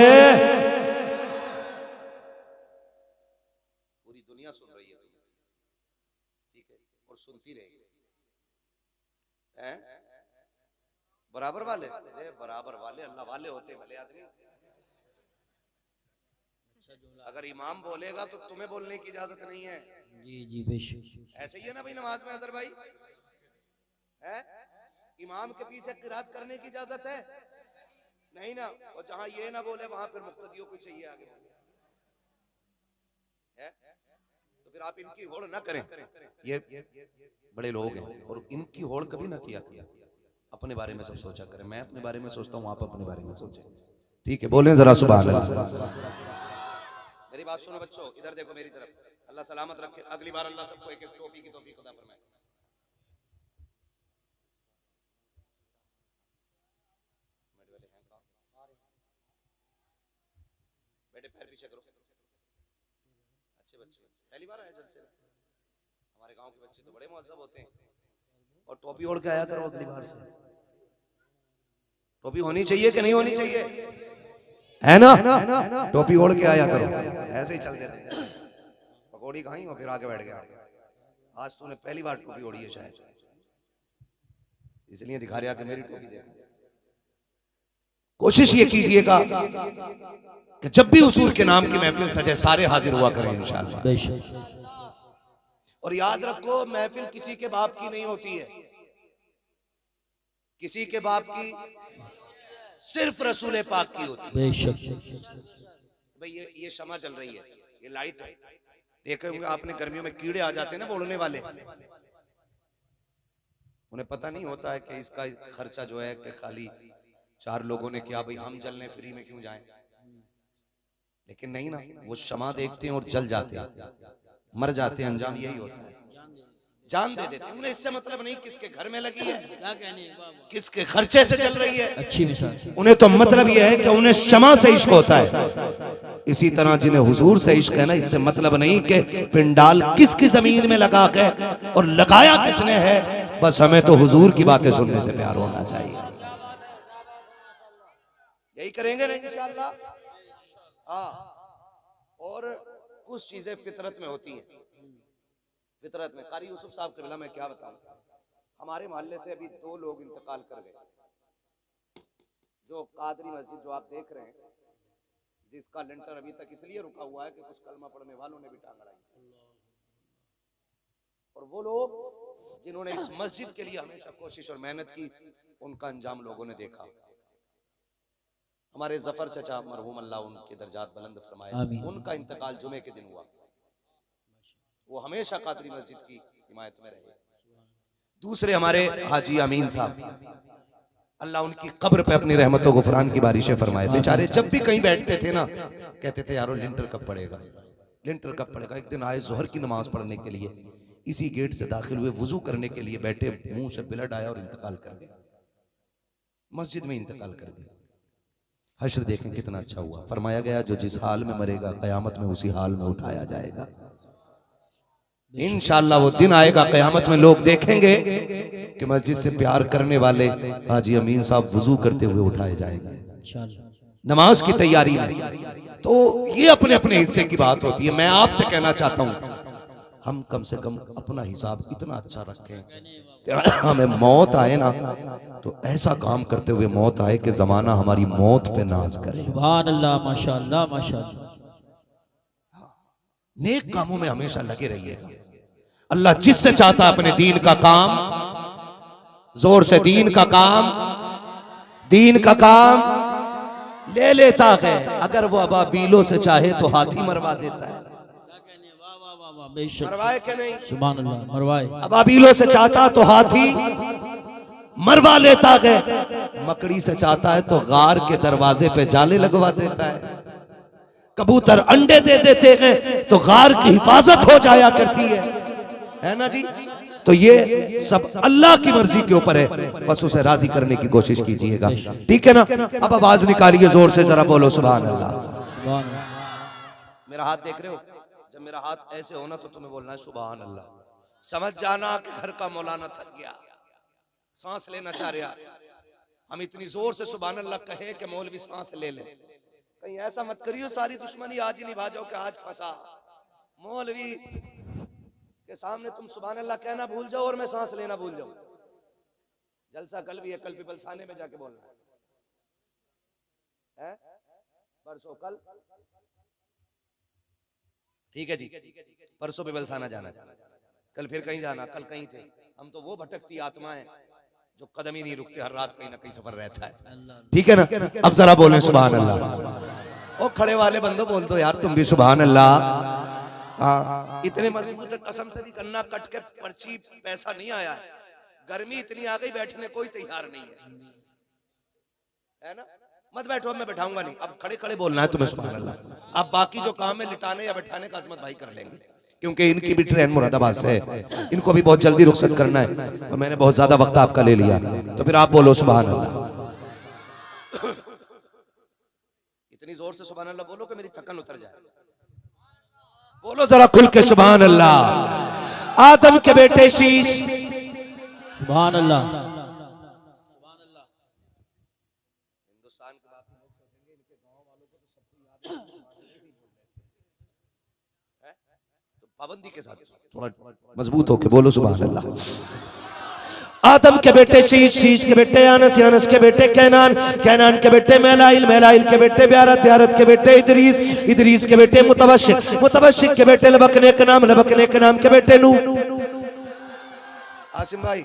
पूरी दुनिया सुन रही है, ठीक है, और सुनती रहेगी। बराबर वाले, बराबर वाले अल्लाह वाले होते भले आदमी। अगर इमाम बोलेगा तो तुम्हें बोलने की इजाजत नहीं है। जी जी बेशक, ऐसे ही है ना भाई नमाज में अजहर भाई, है इमाम के पीछे किरात करने की इजाजत है नहीं ना। और जहां ये ना बोले वहां फिर मुक्तदियों को चाहिए आगे है, तो फिर आप इनकी होड़ ना करें। ये बड़े लोग हैं और इनकी होड़ कभी ना किया अपने बारे में सब सोचा करें। मैं अपने बारे में सोचता हूँ, आप अपने बारे में सोचें, ठीक है। बोलें जरा सुभान अल्लाह। मेरी बात सुनो बच्चों, इधर देखो मेरी तरफ, अल्लाह सलामत रखे। अगली बार अल्लाह सबको एक एक टोपी की तौफीक अता फरमाए। बेटे पैर पीछे करो, अच्छे बच्चे, पहली बार आए जलसे में। हमारे गांव के बच्चे तो बड़े मुअज्जब होते हैं। और टोपी ओढ़ के आया करो अगली बार से। टोपी होनी चाहिए कि नहीं होनी चाहिए, है ना? टोपी ओढ़ के आया करो, ऐसे ही चल देते। पकौड़ी खाई और फिर आगे बैठ गया। आज तूने पहली बार टोपी ओढ़ी है शायद, इसलिए दिखा रहा कि मेरी टोपी देख। कोशिश ये कीजिएगा कि जब भी हुजूर के नाम की महफिल सजे सारे हाजिर हुआ करें इंशाअल्लाह। और याद रखो महफिल किसी के बाप की नहीं होती है, किसी के बाप की सिर्फ रसूल पाक की होती है। भाई ये शमा चल रही है, ये लाइट है, देखे होंगे आपने गर्मियों में कीड़े आ जाते हैं ना बोलने वाले, उन्हें पता नहीं होता है कि इसका खर्चा जो है कि खाली 4 लोगों ने किया, भाई हम जलने फ्री में क्यों जाएं। लेकिन नहीं ना, वो शमा देखते हैं और जल जाते हैं, मर जाते हैं, अंजाम यही होता है। जान दे देते हैं। उन्हें इससे मतलब नहीं किसके घर में लगी है, क्या कहने, वाह, वाह। किसके खर्चे से चल रही है, अच्छी मिसाल। उन्हें तो मतलब यह है कि उन्हें शमा से इश्क होता है। इसी तरह जिन्हें हुजूर से इश्क है ना, इससे मतलब नहीं कि पिंडाल किसकी जमीन में लगा के और लगाया किसने है, बस हमें तो हुजूर की बातें सुनने से प्यार होना चाहिए। यही करेंगे ना इंशाअल्लाह। हाँ, और कुछ चीजें फितरत में होती हैं, फितरत में। कारी यूसुफ साहब कबिला मैं क्या बताऊं, हमारे मोहल्ले से अभी 2 लोग इंतकाल कर गए। जो कादरी मस्जिद जो आप देख रहे हैं, जिसका लेंटर अभी तक इसलिए रुका हुआ है कि कुछ कलमा पढ़ने वालों ने भी टांग अड़ाई थी। और वो लोग जिन्होंने इस मस्जिद के लिए हमेशा कोशिश और मेहनत की, उनका अंजाम लोगों ने देखा। हमारे जफर चचा मरहूम अल्लाह उनके दर्जात बुलंद फरमाए, उनका इंतकाल जुमे के दिन हुआ। वो हमेशा कादरी मस्जिद की हिमायत में रहे। दूसरे हमारे हाजी अमीन साहब, अल्लाह उनकी कब्र पे अपनी रहमतों गुफरान की बारिशें फरमाए। बेचारे जब भी कहीं बैठते थे ना, कहते थे यारो लिंटर कब पड़ेगा, लिंटर कब पड़ेगा। एक दिन आए जोहर की नमाज पढ़ने के लिए, इसी गेट से दाखिल हुए, वुजू करने के लिए बैठे, मुंह से ब्लड आया और इंतकाल कर गया, मस्जिद में इंतकाल कर गया। हश्र देखें कितना अच्छा हुआ। फरमाया गया जो जिस हाल में मरेगा कयामत में उसी हाल में उठाया जाएगा। इंशाअल्लाह वो दिन आएगा कयामत में, लोग देखेंगे कि मस्जिद से प्यार करने वाले हाजी अमीन साहब वुजू करते हुए उठाए जाएंगे नमाज की तैयारी में। तो ये अपने अपने हिस्से की बात होती है। मैं आपसे कहना चाहता हूं, हम कम से कम अपना हिसाब इतना अच्छा रखें कि हमें मौत आए ना तो ऐसा काम करते हुए मौत आए कि जमाना हमारी मौत पे नाज करे। सुभान अल्लाह, माशाअल्लाह माशाअल्लाह। नेक कामों में हमेशा लगे रहिएगा। अल्लाह जिससे चाहता है अपने दीन का काम, जोर से दीन का काम ले लेता है। अगर वो अबाबीलों से चाहे तो हाथी मरवा देता है। मरवाए के नहीं? सुभान अल्लाह, मरवाए। अबाबीलों से चाहता तो हाथी मरवा लेता है, मकड़ी से चाहता है तो गार के दरवाजे पे जाले लगवा देता है। कबूतर अंडे दे देते हैं तो गार की हिफाजत हो जाया करती है ना जी। तो ये सब अल्लाह की मर्जी के ऊपर है, बस उसे राजी करने की कोशिश कीजिएगा, ठीक है ना। अब आवाज निकालिए जोर से, जरा बोलो सुभान अल्लाह। मेरा हाथ देख रहे हो, जब मेरा हाथ ऐसे होना तो तुम्हें बोलना है सुभान अल्लाह। समझ जाना कि घर का मौलाना थक गया, सांस लेना चाह रहा। हम इतनी जोर से सुभान अल्लाह कहें कि मौलवी सांस ले ले। कहीं ऐसा मत करियो सारी दुश्मनी आज ही निभा जाओ कि आज फंसा। मौलवी के सामने तुम सुभान अल्लाह कहना भूल जाओ और मैं सांस लेना भूल जाऊं। जलसा कल भी है, कल पिपलसाने में जाके बोलना है, परसों कल, ठीक है जी। परसों पिपलसाना जाना, कल फिर कहीं जाना, कल कहीं थे। हम तो वो भटकती आत्माएं जो कदम ही नहीं रुकते, हर रात कहीं ना कहीं सफर रहता है, ठीक है ना। अब जरा बोलें सुभान अल्लाह। ओ खड़े वाले बंदो बोल दो यार तुम भी सुभान अल्लाह। इतने मजबूत कसम से भी गन्ना कट के पर्ची पैसा नहीं आया है। गर्मी इतनी आ गई, बैठने कोई तैयार नहीं है ना। मत बैठो, मैं बैठाऊंगा नहीं। अब खड़े खड़े बोलना है तुम्हें सुभान अल्लाह। अब बाकी जो काम है लिटाने या बैठाने का अजमत भाई कर लेंगे, क्योंकि इनकी भी ट्रेन मुरादाबाद से है, इनको भी बहुत जल्दी रुखसत करना है और मैंने बहुत ज्यादा वक्त आपका ले लिया। तो फिर आप बोलो सुभान अल्लाह। इतनी जोर से सुभान अल्लाह बोलो कि मेरी थकन उतर जाए। बोलो जरा खुल के सुभान अल्लाह। आदम के बेटे शीश, सुभान अल्लाह। हिंदुस्तान के बात लोग सोचेंगे इनके गांव वालों को तो सबको याद है, तो पाबंदी के साथ थोड़ा मजबूत होके बोलो सुभान अल्लाह। आदम के बेटे शीश, शीश के बेटे यानस, यानस के बेटे कैनान, कैनान के बेटे मेलाइल, मेलाइल के बेटे ब्यारत, ब्यारत के बेटे इदरीस, इदरीस के बेटे मुतबश्शिर, मुतबश्शिर के बेटे लबकने के नाम, लबकने के नाम के बेटे नूह। आसिम भाई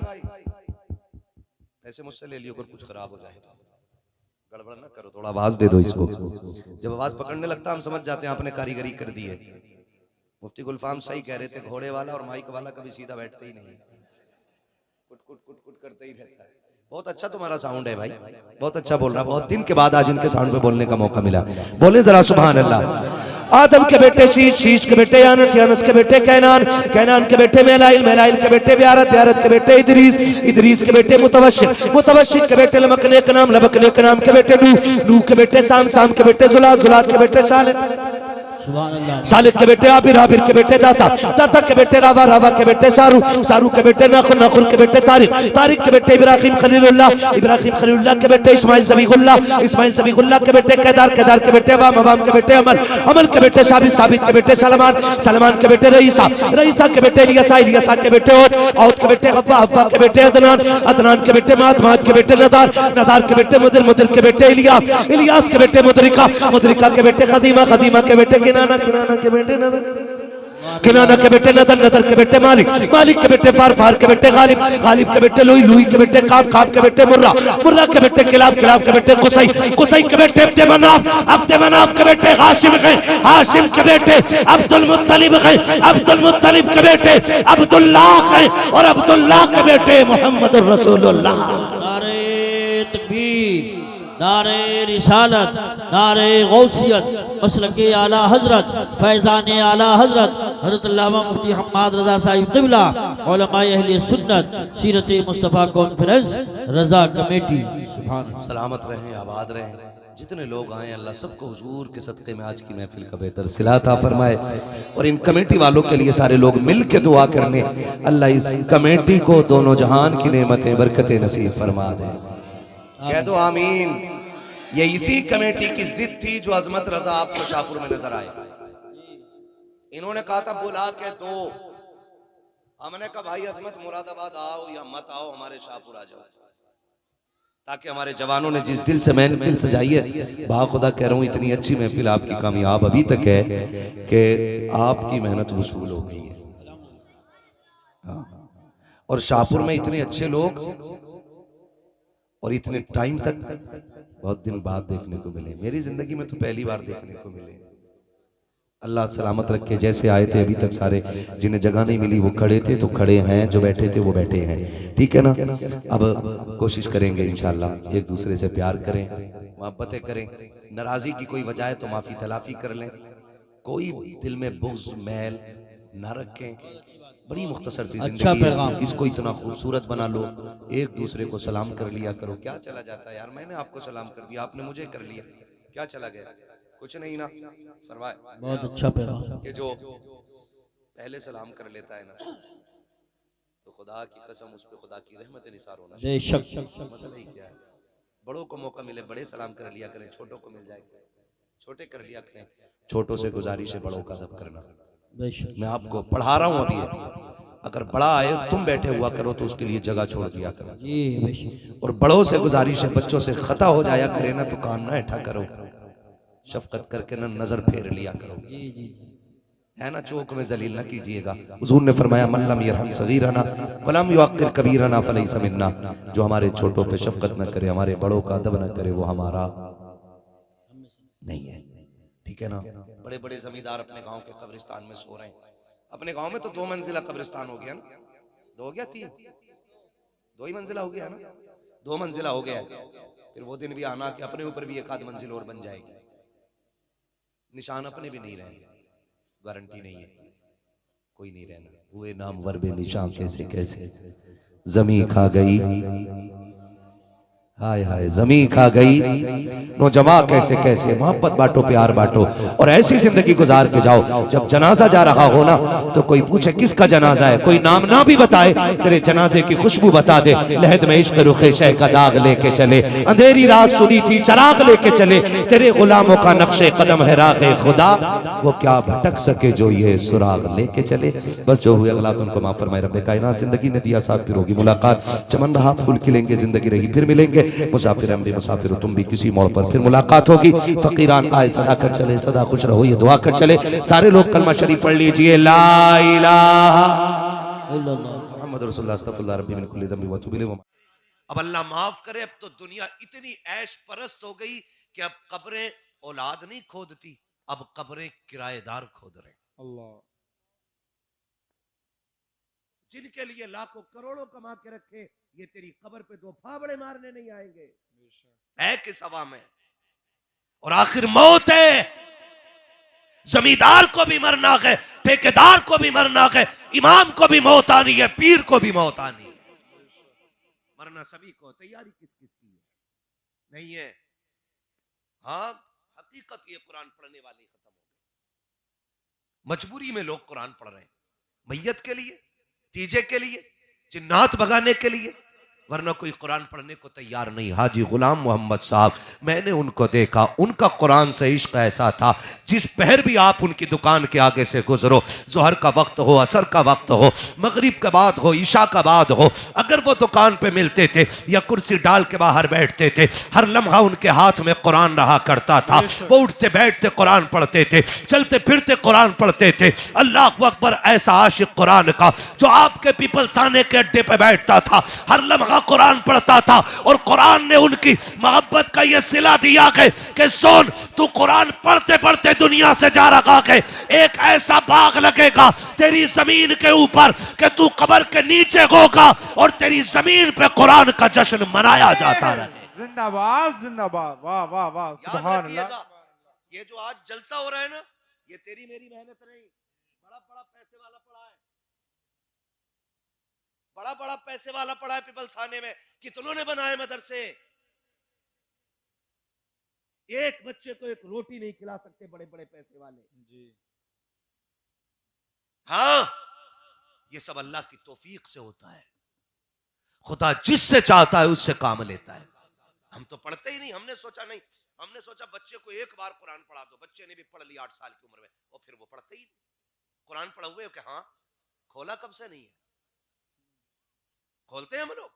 ऐसे मुझसे ले लियो, अगर कुछ खराब हो जाए तो गड़बड़ ना करो, थोड़ा आवाज दे दो इसको। जब आवाज पकड़ने लगता हम समझ जाते हैं आपने कारीगरी कर दी है। मुफ्ती गुलफाम सही कह रहे थे, घोड़े वाला और माइक वाला कभी सीधा बैठते ही नहीं, कुट कुट कुट कुट करते ही रहता है। बहुत अच्छा तुम्हारा साउंड है भाई, बहुत अच्छा बोल रहा है। बहुत दिन के बाद आज इनके साउंड पे बोलने का मौका मिला। बोले जरा सुभान अल्लाह। आदम के बेटे शीश, शीश के बेटे यानस, यानस के बेटे कैनान, कैनान के बेटे मेलाइल, मेलाइल के बेटे ब्यारत, ब्यारत के बेटे इदरीस, इदरीस के बेटे मुतवशिक, मुतवशिक के बेटे लमकने का नाम, लमकने का नाम के बेटे नूह, नूह के बेटे साम, साम के बेटे जुलाद, जुलाद के बेटे सालिह, सालिद के बेटे आबिर, आबिर के बेटे दाता, दाता के बेटे रावा, रावा के बेटे सारू, सारू के बेटे नाखुर, नाखुर के बेटे तारिक, तारिक के बेटे इब्राहिम खलीलुल्लाह, इब्राहिम खलीलुल्लाह के बेटे इस्माइल ज़बीहुल्लाह, इस्माइल ज़बीहुल्लाह के बेटे केदार, केदार के बेटे अवाम, अवाम के बेटे अमल, अमल के बेटे साबित, साबित के बेटे सलमान, सलमान के बेटे रईसा, रईसा के बेटे इलियासा, इलियासा के बेटे औद, औद के बेटे हव्वा, हव्वा के बेटे अदनान, अदनान के बेटे माद, माद के बेटे नदार, नदार के बेटे मुदिर, मुदिर के बेटे इलियास, इलियास के बेटे मुदरिका, मुदरिका के बेटे खदीमा, खदीमा के बेटे किनाना, किनाना के बेटे नदर, किनाना के बेटे नदर, नदर के बेटे मालिक, मालिक के बेटे फार, फार के बेटे गालिब, गालिब के बेटे लुई, लुई के बेटे काब, काब के बेटे मुर्रा, मुर्रा के बेटे किलाब, किलाब के बेटे कुसई, कुसई के बेटे अब्दे मनाफ, अब्दे मनाफ के बेटे हाशिम गए, हाशिम के बेटे अब्दुल मुत्तलिब गए, अब्दुल मुत्तलिब के बेटे अब्दुल्लाह गए और अब्दुल्लाह के बेटे मोहम्मद रसूलुल्लाह। नारे तकबीर, नारे रिसालत, नारे गौसियत, मसलके आला हजरत, फैज़ान आला हजरत हजरत अल्लामा मुफ्ती हम्माद रज़ा साहिब क़िबला, उलमाए अहले सुन्नत, सीरत मुस्तफ़ा कॉन्फ्रेंस, रज़ा कमेटी। सुभान अल्लाह। सलामत रहें, आबाद रहें। जितने लोग आए अल्लाह सबको हुजूर के सदक़े में आज की महफिल का बेहतर सिला अता फरमाए। और इन कमेटी वालों के लिए सारे लोग मिल के दुआ करने, अल्लाह इस कमेटी को दोनों जहान की नेमतें बरकतें नसीब फरमा दे। कह दो आमीन। ये इसी कमेटी की जिद थी जो अजमत रजा आपको शाहपुर में नजर आए। इन्होंने कहा था बुला के दो, हमने कहा भाई अजमत मुरादाबाद आओ या मत आओ, हमारे शाहपुर आ जाओ, ताकि हमारे जवानों ने जिस दिल से महफिल सजाई है, बा खुदा कह रहा हूँ इतनी अच्छी महफिल आपकी कामयाब अभी तक है कि आपकी मेहनत वसूल हो गई है। हाँ। और शाहपुर में इतने अच्छे लोग और इतने टाइम तक बहुत दिन बाद देखने को मिले, मेरी जिंदगी में तो पहली बार देखने को मिले। अल्लाह सलामत रखे। जैसे आए थे अभी तक सारे, जिन्हें जगह नहीं मिली वो खड़े थे तो खड़े हैं, जो बैठे थे वो बैठे हैं, ठीक है ना। अब कोशिश करेंगे इंशाल्लाह एक दूसरे से प्यार करें, मोहब्बतें करें, नाराजगी की कोई वजह है तो माफी तलाफी कर लें, कोई दिल में बुग़्ज़ मैल ना रखें। बड़ी मुख्तसर सी जिंदगी है, इसको इतना खूबसूरत बना लो, एक दूसरे को सलाम कर लिया करो। क्या चला जाता है यार, मैंने आपको सलाम कर दिया, आपने मुझे कर लिया, क्या चला गया, कुछ नहीं ना। फरमाए बहुत अच्छा पैगाम। कि जो पहले सलाम कर लेता है ना, तो खुदा की कसम उस पे खुदा की रहमत निसार होना। बेशक मसला ही क्या है, बड़ों को मौका मिले बड़े सलाम कर लिया करें, छोटों को मिल जाए छोटे कर लिया करें। छोटों से गुजारिश है बड़ों का अदब करना। मैं आपको पढ़ा रहा हूँ अभी, अगर बड़ा आए तुम बैठे हुआ करो तो उसके लिए जगह छोड़ दिया करो। और बड़ों से गुजारिश है बच्चों से खता हो जाया करे ना तो कान ना ऐठा करो, शफकत करके ना नजर फेर लिया करो, है ना। चौक में जलील ना कीजिएगा। हुजूर ने फरमाया मल्लम यरहम सगीरना वलम युअक्किर कबीरना फलैसा मिन्ना, जो हमारे छोटों पे शफकत न करे, हमारे बड़ों का अदब न करे, वो हमारा नहीं है, ठीक है ना। बड़े बड़े जमींदार अपने गांव के कब्रिस्तान में सो रहे हैं। अपने गांव में तो 2 मंजिला कब्रिस्तान हो गया ना, 2 हो गया 3, 2 ही मंजिला हो गया ना, 2 मंजिला हो गया। फिर वो दिन भी आना कि अपने ऊपर भी 1 आध मंजिल और बन जाएगी। निशान अपने भी नहीं रहेंगे, गारंटी नहीं है, कोई नहीं रहना। हुए नाम वर्बे निशान कैसे कैसे, जमी खा गई, हाय हाय जमी खा गई, नौजवां कैसे कैसे। मोहब्बत बांटो, प्यार बांटो और ऐसी जिंदगी गुजार के जाओ, जब जनाजा जा रहा हो ना तो कोई पूछे किसका जनाजा है, कोई नाम ना भी बताए, तेरे जनाजे की खुशबू बता दे। लहद में इश्क रुखे शह का दाग लेके चले, अंधेरी रात सुनी थी चराग लेके चले, तेरे गुलामों का नक्शे कदम है राहे खुदा, वो क्या भटक सके जो ये सुराग लेके चले। बस जो हुए अगला उनको माफ फरमाए रब्बे कायनात। जिंदगी ने दिया साथ, फिर होगी मुलाकात, चमन रहा फूल खिलेंगे, जिंदगी रही फिर मिलेंगे। मुसाफिर हम भी मुसाफिर, तुम भी किसी मोड़ पर फिर मुलाकात होगी। फकीरान आए सदा कर चले, सदा खुश रहो ये दुआ कर चले। सारे लोग कलमा शरीफ पढ़ लीजिए, ला इलाहा इल्लल्लाह मुहम्मद रसूलुल्लाह अस्तगफिरुल्लाह रब्बी मिन कुल्ली ज़ंबि व अतूबु इलैहि। अब अल्लाह माफ करे, अब तो दुनिया इतनी ऐश परस्त हो गई कि अब कब्रें औलाद नहीं खोदती, अब कब्रें किराएदार खोद रहे। अल्लाह, जिनके लिए लाखों करोड़ों कमा के रखे, ये तेरी कब्र पे 2 फावड़े मारने नहीं आएंगे, है किस हवा में। और आखिर मौत है, जमींदार को भी मरना है, ठेकेदार को भी मरना है, इमाम को भी मौत आनी है, पीर को भी मौत आनी है। मरना सभी को, तैयारी किस किस की है? नहीं है। हाँ, हकीकत ये कुरान पढ़ने वाले खत्म हो गए। मजबूरी में लोग कुरान पढ़ रहे हैं, मैयत के लिए, तीजे के लिए, जिन्नात भगाने के लिए, वरना कोई कुरान पढ़ने को तैयार नहीं। हाजी गुलाम मोहम्मद साहब, मैंने उनको देखा, उनका कुरान से इश्क ऐसा था, जिस पहर भी आप उनकी दुकान के आगे से गुजरो, जोहर का वक्त हो, असर का वक्त हो, मगरिब के बाद हो, ईशा का बाद हो, अगर वो दुकान पे मिलते थे या कुर्सी डाल के बाहर बैठते थे, हर लम्हा उनके हाथ में कुरान रहा करता था। वो उठते बैठते कुरान पढ़ते थे, चलते फिरते कुरान पढ़ते थे। अल्लाह अकबर, ऐसा आशिक कुरान का जो आपके पीपलसाने के अड्डे पे बैठता था, हर लम्हा कुरान पढ़ता था, और कुरान ने उनकी मोहब्बत का यह सिला दिया कि सुन, तू कुरान पढ़ते पढ़ते दुनिया से जा रहा है, एक ऐसा बाग लगेगा तेरी जमीन के ऊपर कि तू कब्र के नीचे होगा और तेरी जमीन पे कुरान का जश्न मनाया जाता रहे। जिंदाबाद जिंदाबाद, वाह वाह वाह, सुभान अल्लाह। ये जो आज जलसा हो रहा है ना, ये तेरी मेरी मेहनत नहीं, बड़ा बड़ा पैसे वाला पड़ा है, बड़ा बड़ा पैसे वाला पड़ा है पिपलसाने में। कितनों ने बनाए मदरसे, एक बच्चे को एक रोटी नहीं खिला सकते बड़े बड़े पैसे वाले जी। हाँ, ये सब अल्लाह की तौफीक से होता है। खुदा जिससे चाहता है उससे काम लेता है। हम तो पढ़ते ही नहीं, हमने सोचा नहीं, हमने सोचा बच्चे को एक बार कुरान पढ़ा दो, बच्चे ने भी पढ़ लिया 8 साल की उम्र में, और फिर वो पढ़ते ही नहीं। कुरान पढ़ा हुए हो कि हाँ, खोला कब से नहीं है? खोलते हैं हम लोग?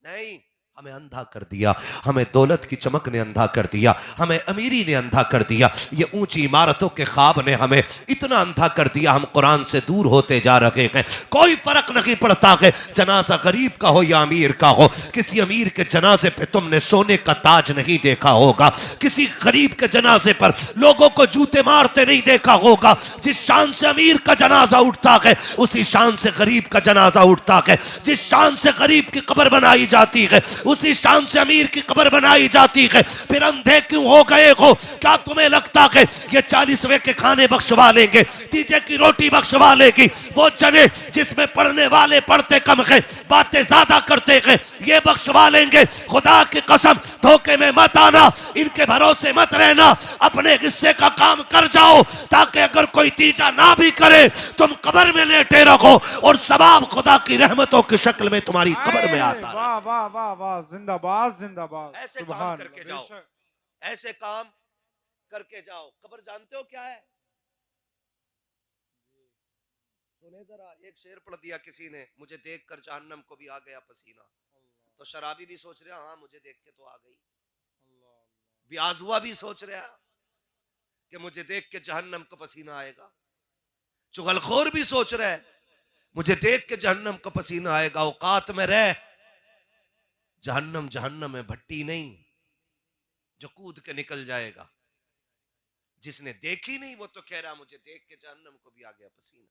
नहीं, हमें अंधा कर दिया, हमें दौलत की चमक ने अंधा कर दिया, हमें अमीरी ने अंधा कर दिया, ये ऊंची इमारतों के ख्वाब ने हमें इतना अंधा कर दिया, हम कुरान से दूर होते जा रहे हैं। कोई फर्क नहीं पड़ता है जनाजा गरीब का हो या अमीर का हो। किसी अमीर के जनाजे पे तुमने सोने का ताज नहीं देखा होगा, किसी गरीब के जनाजे पर लोगों को जूते मारते नहीं देखा होगा। जिस शान से अमीर का जनाजा उठता है, उसी शान से गरीब का जनाजा उठता है। जिस शान से गरीब की कब्र बनाई जाती है, उसी शान से अमीर की कब्र बनाई जाती है। फिर अंधे क्यों हो गए हो? क्या तुम्हें लगता है ये 40वें के खाने बख्शवा लेंगे, तीजे की रोटी बख्शवा लेगी? वो जने जिसमें पढ़ने वाले पढ़ते कम है, बातें ज्यादा करते हैं, ये बख्शवा लेंगे? खुदा की कसम, धोखे में मत आना, इनके भरोसे मत रहना, अपने हिस्से का काम कर जाओ, ताकि अगर कोई तीजा ना भी करे तुम कब्र में लेटे रहो और सवाब खुदा की रहमतों की शक्ल में तुम्हारी कब्र में आता है। वाह वाह वाह वाह, जिंदाबाद जिंदाबाद। ऐसे काम करके जाओ, ऐसे काम करके जाओ। कब्र जानते हो क्या है? सुने जरा, एक शेर पढ़ दिया किसी ने, मुझे देखकर जहन्नम को भी आ गया पसीना। तो शराबी भी सोच रहा, हाँ मुझे देख के तो आ गई। ब्याज हुआ भी सोच रहा कि मुझे देख के जहन्नम को पसीना आएगा। चुगलखोर भी सोच रहा है, मुझे देख के जहन्नम को पसीना आएगा। औकात में रह, जहन्नम जहन्नम में भट्टी नहीं जो कूद के निकल जाएगा। जिसने देखी नहीं वो तो कह रहा मुझे देख के जहन्नम को भी आ गया पसीना,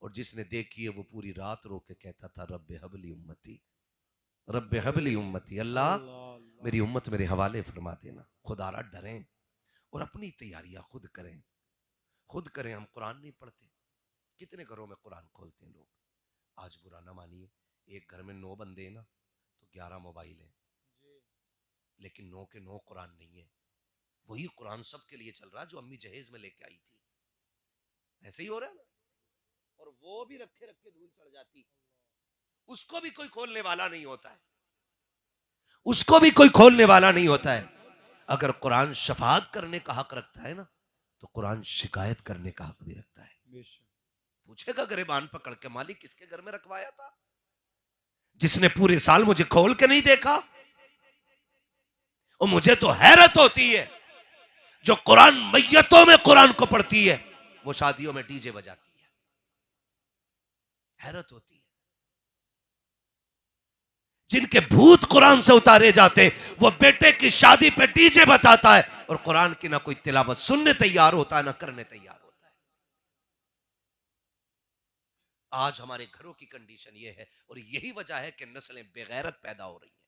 और जिसने देखी है वो पूरी रात रो के कहता था रब्बे हबली उम्मती, रब्बे हबली उम्मती, अल्लाह मेरी उम्मत मेरे हवाले फरमा देना। खुदारा डरें और अपनी तैयारियां खुद करें, खुद करें। हम कुरान नहीं पढ़ते, कितने घरों में कुरान खोलते हैं लोग। आज बुरा ना मानिए, एक घर में 9 बंदे हैं ना, तो 11 मोबाइल हैं, लेकिन 9 के 9 कुरान नहीं है। वही कुरान सबके लिए चल रहा है जो अम्मी जहेज में लेके आई थी। ऐसे ही हो रहा है ना, और वो भी रखे रखे धूल चढ़ जाती, उसको भी कोई खोलने वाला नहीं होता है, उसको भी कोई खोलने वाला नहीं होता है। अगर कुरान शफाअत करने का हक रखता है ना, तो कुरान शिकायत करने का हक भी रखता है। पूछेगा गिरबान पकड़ के, मालिक किसके घर में रखवाया था, जिसने पूरे साल मुझे खोल के नहीं देखा? और मुझे तो हैरत होती है, जो कुरान मैयतों में कुरान को पढ़ती है, वो शादियों में डीजे बजाती है। हैरत होती है। जिनके भूत कुरान से उतारे जाते, वो बेटे की शादी पे डीजे बताता है, और कुरान की ना कोई तिलावत सुनने तैयार होता है, ना करने तैयार होता है। आज हमारे घरों की कंडीशन ये है, और यही वजह है कि नस्लें बेगैरत पैदा हो रही हैं।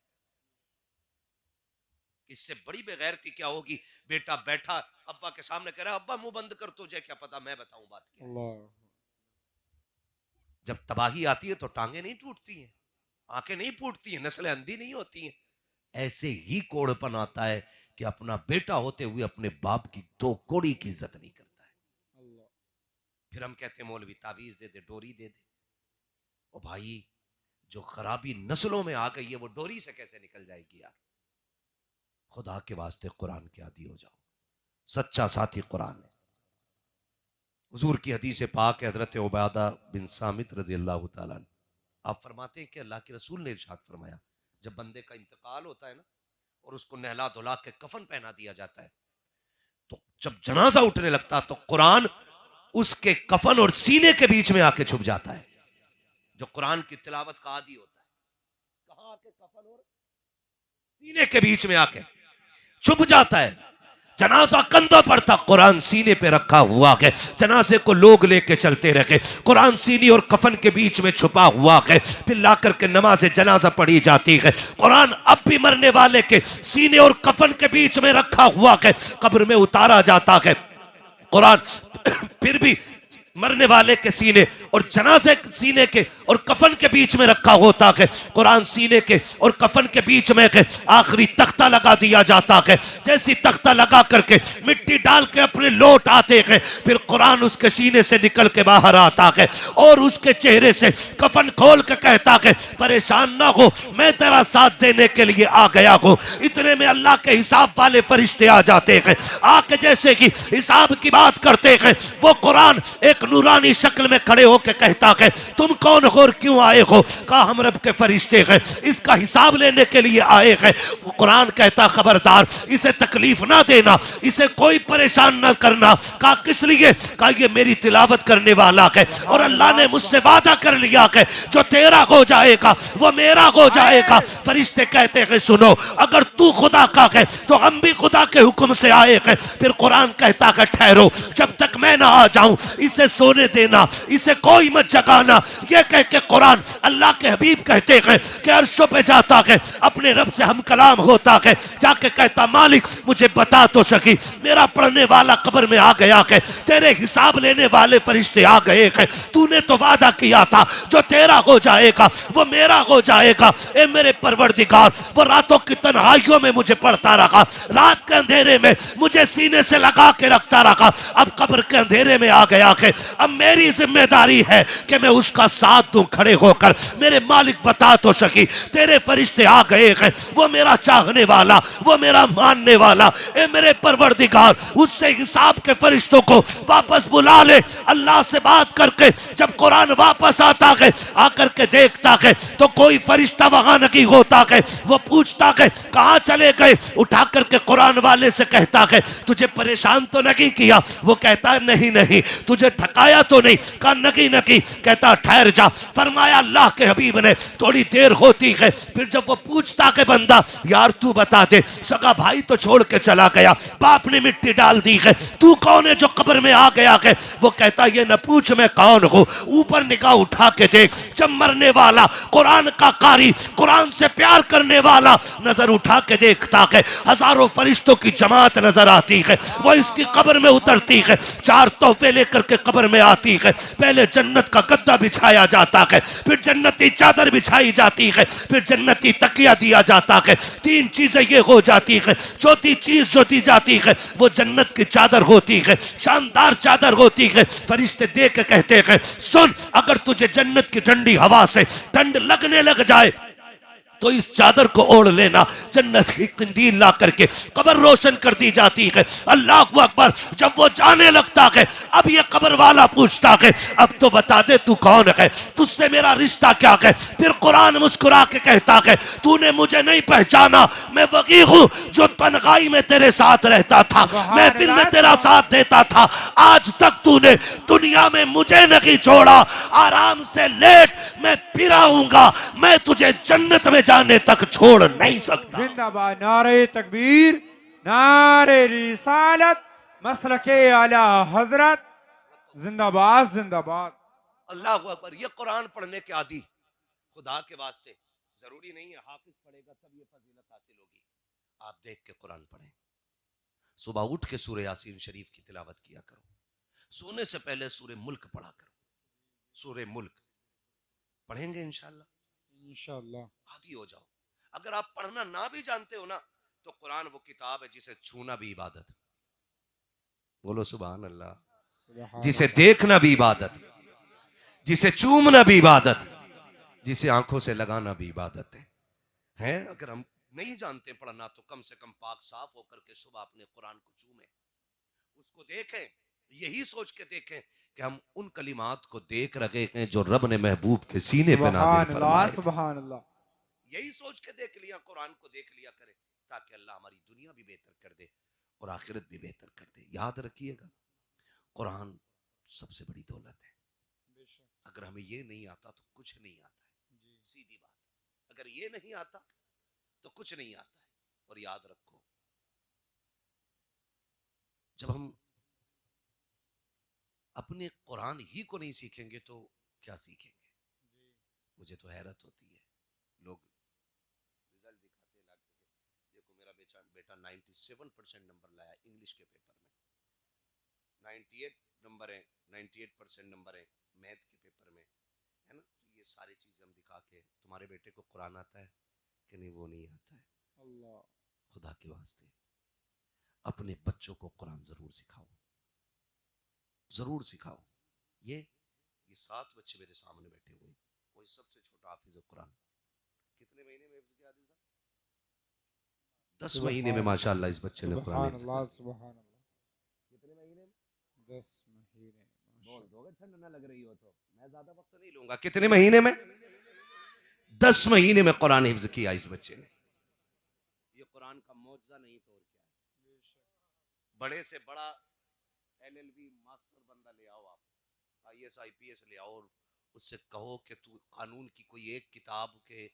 इससे बड़ी बेगैरती क्या होगी? बेटा बैठा अब्बा के सामने कह रहा है अब्बा मुंह बंद कर, तुझे क्या पता, मैं बताऊं बात क्या। अल्लाह। जब तबाही आती है तो टांगे नहीं टूटती हैं, आंखें नहीं फूटती हैं, नस्लें अंधी नहीं होती हैं। ऐसे ही कोड़पन आता है कि अपना बेटा होते हुए अपने बाप की दो कोड़ी की इज्जत नहीं करता है। अल्लाह। फिर हम कहते हैं मौलवी तावीज दे दे, डोरी दे दे। ओ भाई, जो खराबी नस्लों में आ गई है वो डोरी से कैसे निकल जाएगी यार? खुदा के वास्ते कुरान के आदी हो जाओ। सच्चा साथी कुरान है। हुजूर की हदीस पाक है, हजरत उबादा बिन सामित रजी अल्लाह तआला अन्हु, आप फरमाते हैं कि अल्लाह के रसूल ने इरशाद फरमाया, जब बंदे का इंतकाल होता है ना और उसको नहला धुला के कफन पहना दिया जाता है, तो जब जनाजा उठने लगता तो कुरान उसके कफन और सीने के बीच में आके छुप जाता है। जो कुरान की तिलावत का आदी होता है, कहां आके? कफन और सीने के बीच में आके छुप जाता है। जनाजा कंधा पर था, कुरान सीने पे रखा हुआ है। जनाजे को लोग लेके चलते रहे, कुरान सीने और कफन के बीच में छुपा हुआ है। फिर ला करके नमाज जनाजा पढ़ी जाती है। कुरान अब भी मरने वाले के सीने और कफन के बीच में रखा हुआ है, कब्र में उतारा जाता है। कुरान फिर भी मरने वाले के सीने और जनाजे सीने के और कफन के बीच में रखा होता है। कुरान सीने के और कफन के बीच में आखिरी तख्ता लगा दिया जाता है। जैसी तख्ता लगा करके मिट्टी डाल के अपने लौट आते हैं, फिर कुरान उसके सीने से निकल के बाहर आता है और उसके चेहरे से कफन खोल के कहता है, परेशान ना हो, मैं तेरा साथ देने के लिए आ गया हूँ। इतने में अल्लाह के हिसाब वाले फरिश्ते आ जाते हैं। आके जैसे कि हिसाब की बात करते हैं, वो कुरान एक नूरानी शक्ल में खड़े होकर कहता है, तुम कौन हो और क्यों आए हो? कहा, हम रब के फरिश्ते हैं, इसका हिसाब लेने के लिए आए हैं। कुरान कहता, खबरदार, इसे तकलीफ ना देना, इसे कोई परेशान ना करना। कहा, किस लिए? कहा, ये मेरी तिलावत करने वाला है और अल्लाह ने मुझसे वादा कर लिया है, जो तेरा हो जाएगा वो मेरा हो जाएगा। फरिश्ते कहते हैं, सुनो, अगर तू खुदा का है तो हम भी खुदा के हुक्म से आए हैं। फिर कुरान कहता है, ठहरो, जब तक मैं ना आ जाऊं इसे सोने देना, इसे कोई मत जगाना। ये कह के कुरान अल्लाह के हबीब कहते हैं कि अर्शों पे जाता है, अपने रब से हम कलाम होता है, जाके कहता, मालिक मुझे बता तो सकी, मेरा पढ़ने वाला कब्र में आ गया है, तेरे हिसाब लेने वाले फरिश्ते आ गए हैं, तूने तो वादा किया था जो तेरा हो जाएगा वो मेरा हो जाएगा। ए मेरे परवरदिगार, वो रातों की तन्हाइयों में मुझे पढ़ता रहा, रात के अंधेरे में मुझे सीने से लगा के रखता रहा, अब कब्र के अंधेरे में आ गया है। अब मेरी जिम्मेदारी है कि मैं उसका साथ दूं खड़े होकर। मेरे मालिक बता तो सकी, तेरे फरिश्ते आ गए हैं, वो मेरा चाहने वाला, वो मेरा मानने वाला। ए मेरे परवरदिगार, उससे हिसाब के फरिश्तों को वापस बुला ले। अल्लाह से बात करके जब कुरान वापस आता है, आकर के देखता है तो कोई फरिश्ता वहां नहीं होता है। वो पूछता है, कहां चले गए? उठा करके कुरान वाले से कहता है, तुझे परेशान तो नहीं किया? वो कहता है, नहीं नहीं। तुझे थकाया तो नहीं? कहा, नहीं नहीं। कहता, ठहर जा। फरमाया अल्लाह के हबीब ने, थोड़ी देर होती है, फिर जब वो पूछता है बंदा, यार तू बता दे, सगा भाई तो छोड़ के चला गया, बाप ने मिट्टी डाल दी है, तू कौन है जो कब्र में आ गया है? वो कहता, ये न पूछ मैं कौन हूं, ऊपर निगाह उठा के देख। जब मरने वाला कुरान का कारी, कुरान से प्यार करने वाला नजर उठा के देखता है, हजारों फरिश्तों की जमात नजर आती है। वो इसकी कब्र में उतरती है, चार तोहफे लेकर के कब्र में आती है। पहले जन्नत का गद्दा बिछाया जाता है, फिर जन्नती चादर बिछाई जाती है, फिर जन्नती तकिया दिया जाता है। तीन चीजें ये हो जाती है। चौथी चीज जो दी जाती है वो जन्नत की चादर होती है, शानदार चादर होती है। फरिश्ते देख के कहते हैं, सुन, अगर तुझे जन्नत की ठंडी हवा से ठंड लगने लग जाए तो इस चादर को ओढ़ लेना। जन्नत की कंदील ला करके कब्र रोशन कर दी जाती है। अल्लाह अकबर। जब वो जाने लगता है, अब ये कब्र वाला पूछता है, अब तो बता दे तू कौन है, तुझसे मेरा रिश्ता क्या है? फिर कुरान मुस्कुरा के कहता है, तूने मुझे नहीं पहचाना, मैं वही हूँ जो तन्हाई में तेरे साथ रहता था, महफिल में तेरा साथ देता था। आज तक तूने दुनिया में मुझे नहीं छोड़ा, आराम से लेट, मैं फिर आऊंगा, मैं तुझे जन्नत में जाने तक छोड़ नहीं सकता। जिंदाबाद, नारे तकबीर, नारे रिसालत, मसलके आला हजरत, जिंदाबाद जिंदाबाद। अल्लाह अकबर। ये कुरान पढ़ने के आदि, खुदा के वास्ते जरूरी नहीं है हाफिज पढ़ेगा तब ये फजीलत हासिल होगी। आप देख के कुरान पढ़ें। सुबह उठ के सूरह यासीन शरीफ की तिलावत किया करो। सोने से पहले सूरह मुल्क पढ़ा करो। सूरह मुल्क पढ़ेंगे इंशाअल्लाह। इंशाअल्लाह। आदी हो जाओ। अगर आप पढ़ना ना भी जानते हो ना, तो कुरान वो किताब है जिसे छूना भी इबादत है। बोलो सुभान अल्लाह। जिसे देखना भी इबादत, जिसे चूमना भी इबादत, जिसे आंखों से लगाना भी इबादत है। अगर हम नहीं जानते पढ़ना, तो कम से कम पाक साफ होकर के सुबह अपने कुरान को चूमें, उसको देखें, यही सोच के देखें कि हम उन कलिमात को देख रहे हैं जो रब ने महबूब के सीने पे नाज़िल फरमाए थे। सुभान अल्लाह। यही सोच के देख लिया, कुरान को देख लिया करें, ताकि अल्लाह हमारी दुनिया भी बेहतर कर दे और आखिरत भी बेहतर कर दे। याद रखिएगा, कुरान सबसे बड़ी दौलत है। अगर हमें ये नहीं आता तो कुछ नहीं आता है, सीधी बात। अगर ये नहीं आता तो कुछ नहीं आता है। और याद रखो, जब हम अपने कुरान ही को नहीं सीखेंगे तो क्या सीखेंगे? मुझे तो हैरत होती है, लोग रिजल्ट दिखाते हैं, देखो मेरा बेटा 97% नंबर लाया इंग्लिश के पेपर में, 98 नंबर है, 98% नंबर है मैथ के पेपर में, है ना। तो ये सारी चीजें हम दिखा के, तुम्हारे बेटे को कुरान आता है कि नहीं? वो नहीं आता है। अल्लाह, खुदा के वास्ते अपने बच्चों को कुरान जरूर सिखाओ, जरूर सिखाओ। ये 7 बच्चे मेरे सामने बैठे हुए, कोई सबसे छोटा हाफिज कुरान। कितने महीने में हिफ्ज़ किया दिल साहब? 10 महीने में माशाअल्लाह इस बच्चे ने कुरान हिफ्ज़ किया। सुभान अल्लाह। कितने महीने में? 10 महीने। बोल दोगे ठंड ना लग रही हो तो, मैं ज्यादा वक्त नहीं लूंगा। कितने महीने में? 10 महीने में कुरान हिफ्ज़ किया इस बच्चे ने। ये कुरान का मौजज़ा नहीं तो और क्या है। बड़े से बड़ा LLB मास्टर बंदा ले आओ, आप IAS IPS ले आओ, और उससे कहो कि तू कानून की कोई एक किताब के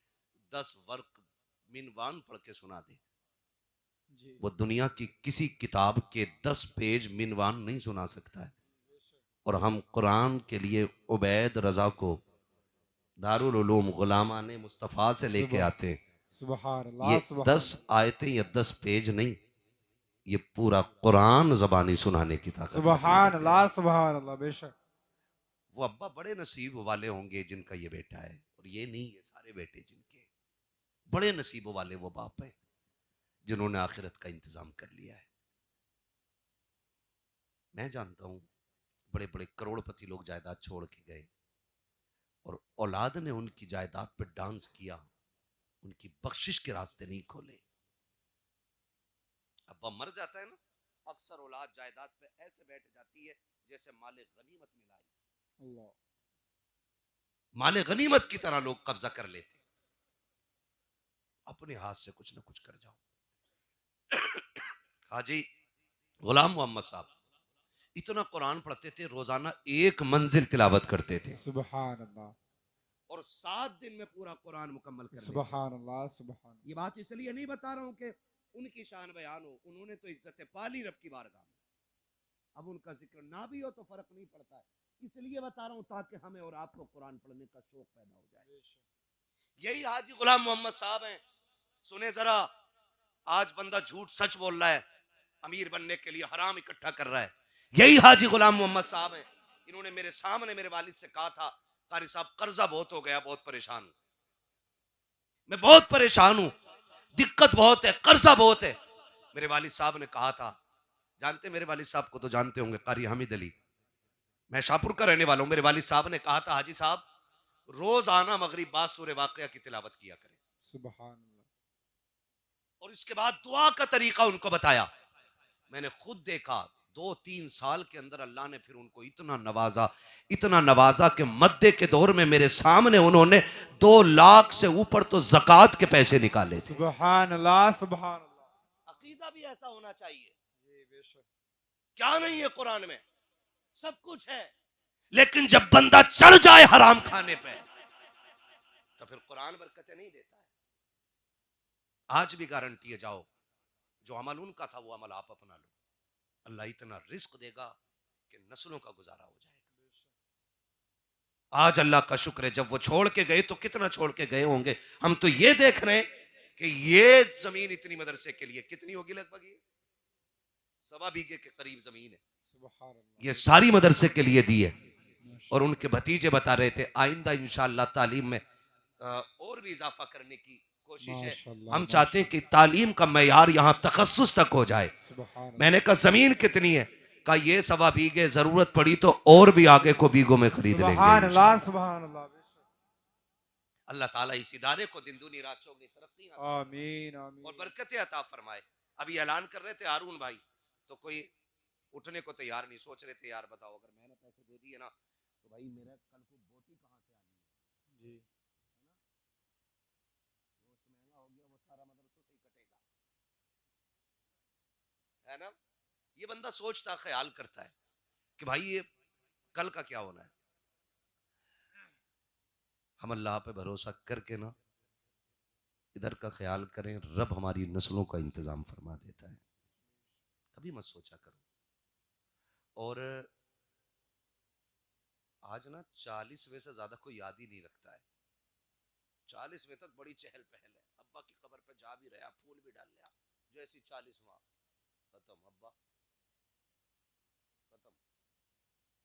10 वर्क मिनवान पढ़ के सुना दे। वो दुनिया की किसी किताब के 10 पेज मिनवान नहीं सुना सकता है। और हम कुरान के लिए उबैद रजा को दारुल उलूम गुलामाने मुस्तफ़ा से लेके आते हैं। सुभान अल्लाह। ये 10 आयतें या 10 पेज नहीं, ये पूरा कुरान ज़बानी सुनाने की ताकत। सुभान अल्लाह, सुभान अल्लाह। बेशक वो अब्बा बड़े नसीब वाले होंगे जिनका ये बेटा है, और ये नहीं, ये सारे बेटे जिनके, बड़े नसीबों वाले वो बाप है जिन्होंने आखिरत का इंतजाम कर लिया है। मैं जानता हूं बड़े बड़े करोड़पति लोग जायदाद छोड़ के गए और औलाद ने उनकी जायदाद पर डांस किया, उनकी बख्शिश के रास्ते नहीं खोले। अब्बा मर जाता है ना, अक्सर औलाद जायदाद पे ऐसे बैठ जाती है जैसे माले गनीमत मिला है। अल्लाह, माले गनीमत की तरह लोग कब्जा कर लेते। अपने हाथ से कुछ ना कुछ कर जाओ। हाजी गुलाम मोहम्मद साहब इतना कुरान पढ़ते थे, रोजाना 1 मंजिल तिलावत करते थे। सुभान अल्लाह। और 7 दिन में पूरा कुरान मुकम्मल कर लेते। सुभान अल्लाह, सुभान। ये बात इसलिए नहीं बता रहा हूं कि उनकी शान बयान हो, उन्होंने तो इज्जत पाली रब की बारगाह में। अब उनका जिक्र ना भी हो तो फर्क नहीं पड़ता है, इसलिए बता रहा हूं ताकि हमें और आपको कुरान पढ़ने का शौक पैदा हो जाए। यही हाजी गुलाम मोहम्मद साहब हैं। सुने जरा, आज बंदा झूठ सच बोल रहा है, अमीर बनने के लिए हराम इकट्ठा कर रहा है। यही हाजी गुलाम मोहम्मद साहब हैं। इन्होंने मेरे सामने मेरे वालिद से कहा था, कारी साहब कर्जा बहुत हो गया, बहुत परेशान हूं, मैं बहुत परेशान हूं, दिक्कत बहुत है, कर्जा बहुत है। मेरे वालिद साहब ने कहा था, जानते मेरे वालिद साहब को तो जानते होंगे, कारी हामिद अली, मैं शाहपुर का रहने वाला हूं। मेरे वालिद साहब ने कहा था, हाजी साहब रोज आना मगरिब बाद सूरह वाक़िया की तिलावत किया करें। सुभान अल्लाह। और इसके बाद दुआ का तरीका उनको बताया। मैंने खुद देखा 2-3 साल के अंदर अल्लाह ने फिर उनको इतना नवाजा कि मद्दे के दौर में मेरे सामने उन्होंने 2 लाख से ऊपर तो ज़कात के पैसे निकाले थे। सुभान अल्लाह, सुभान अल्लाह। अकीदा भी ऐसा होना चाहिए। बेशक। क्या नहीं है कुरान में? सब कुछ है, लेकिन जब बंदा चढ़ जाए हराम खाने पे तो फिर कुरान बरकतें नहीं देता है। आज भी गारंटी है, जाओ जो अमल उनका था वो अमल आप अपना लो, अल्लाह इतना रिस्क देगा कि नस्लों का गुजारा हो जाएगा। आज अल्लाह का शुक्र है, जब वो छोड़ के गए तो कितना छोड़ के गए होंगे। हम तो ये देख रहे हैं कि ये जमीन इतनी मदरसे के लिए कितनी होगी, लगभग ये 1.25 बीघे के करीब जमीन है, सुभान अल्लाह। ये सारी मदरसे के लिए दी है। और उनके भतीजे बता रहे थे आइंदा इंशाअल्लाह तालीम में और भी इजाफा करने की कोशिश है। माशाअल्लाह, हम चाहते हैं कि तालीम का मयार यहाँ तखस्सुस तक हो जाए। सुभान अल्लाह। मैंने कहा जमीन कितनी है, कहा ये 1.25 बीघे, जरूरत पड़ी तो और भी आगे को बीघों में खरीद लेंगे सुभान अल्लाह, इंशाअल्लाह। सुभान अल्लाह। अल्लाह ताला इस इदारे को दिन दुनी रात चौगनी तरक्की आमीन आमीन। और बरकतें अता फरमाए। अभी ऐलान कर रहे थे हारून भाई, तो कोई उठने को तैयार नहीं, सोच रहे थे यार बताओ अगर मैंने पैसे दे दिए ना तो भाई मेरा कल को बोटी कहाँ से आनी है जी गोश्त महंगा हो गया, वो सारा मदरसों से ही कटेगा, है ना। ये बंदा सोचता ख्याल करता है कि भाई ये कल का क्या होना है। हम अल्लाह पे भरोसा करके ना इधर का ख्याल करें, रब हमारी नस्लों का इंतजाम फरमा देता है, कभी मत सोचा करो। और आज ना 40वें से ज्यादा कोई याद ही नहीं रखता है। 40वें तक बड़ी चहल पहल है, अब्बा की कब्र पे जा भी रहा, फूल भी डाल लिया, जैसी 40वां खत्म, अब्बा खत्म।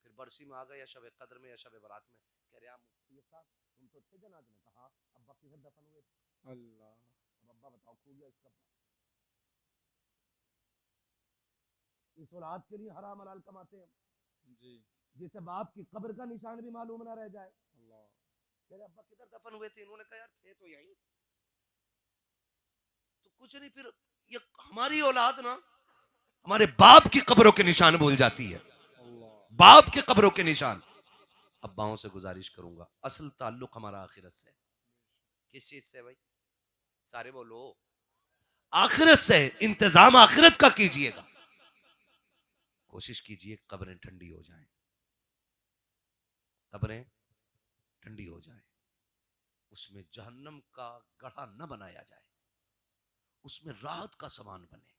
फिर बरसी में आ गए या शब कदर में या शब बारात में, कह रहे मुफ्ती साहब तुम तो थे जनाज में, कहा अब्बा किधर दफन हुए थे, अल्लाह। अब अब्बा बताओ खो गया इसका। इस औलाद के लिए हराम हलाल कमाते हैं जी जिसे बाप की कब्र का निशान भी मालूम ना रह जाए। अल्लाह। कह रहे अब्बा किधर दफन हुए थे, इन्होंने कहा यार थे तो यहीं, तो कुछ नहीं। फिर ये हमारी औलाद ना हमारे बाप की कब्रों के निशान भूल जाती है, बाप के कब्रों के निशान। अब्बाओं से गुजारिश करूंगा, असल ताल्लुक हमारा आखिरत से है। किस चीज से भाई, सारे बोलो, आखिरत से। इंतजाम आखिरत का कीजिएगा, कोशिश कीजिए कब्रें ठंडी हो जाएं, कब्रें ठंडी हो जाएं, उसमें जहन्नम का गढ़ा न बनाया जाए, उसमें राहत का सामान बने।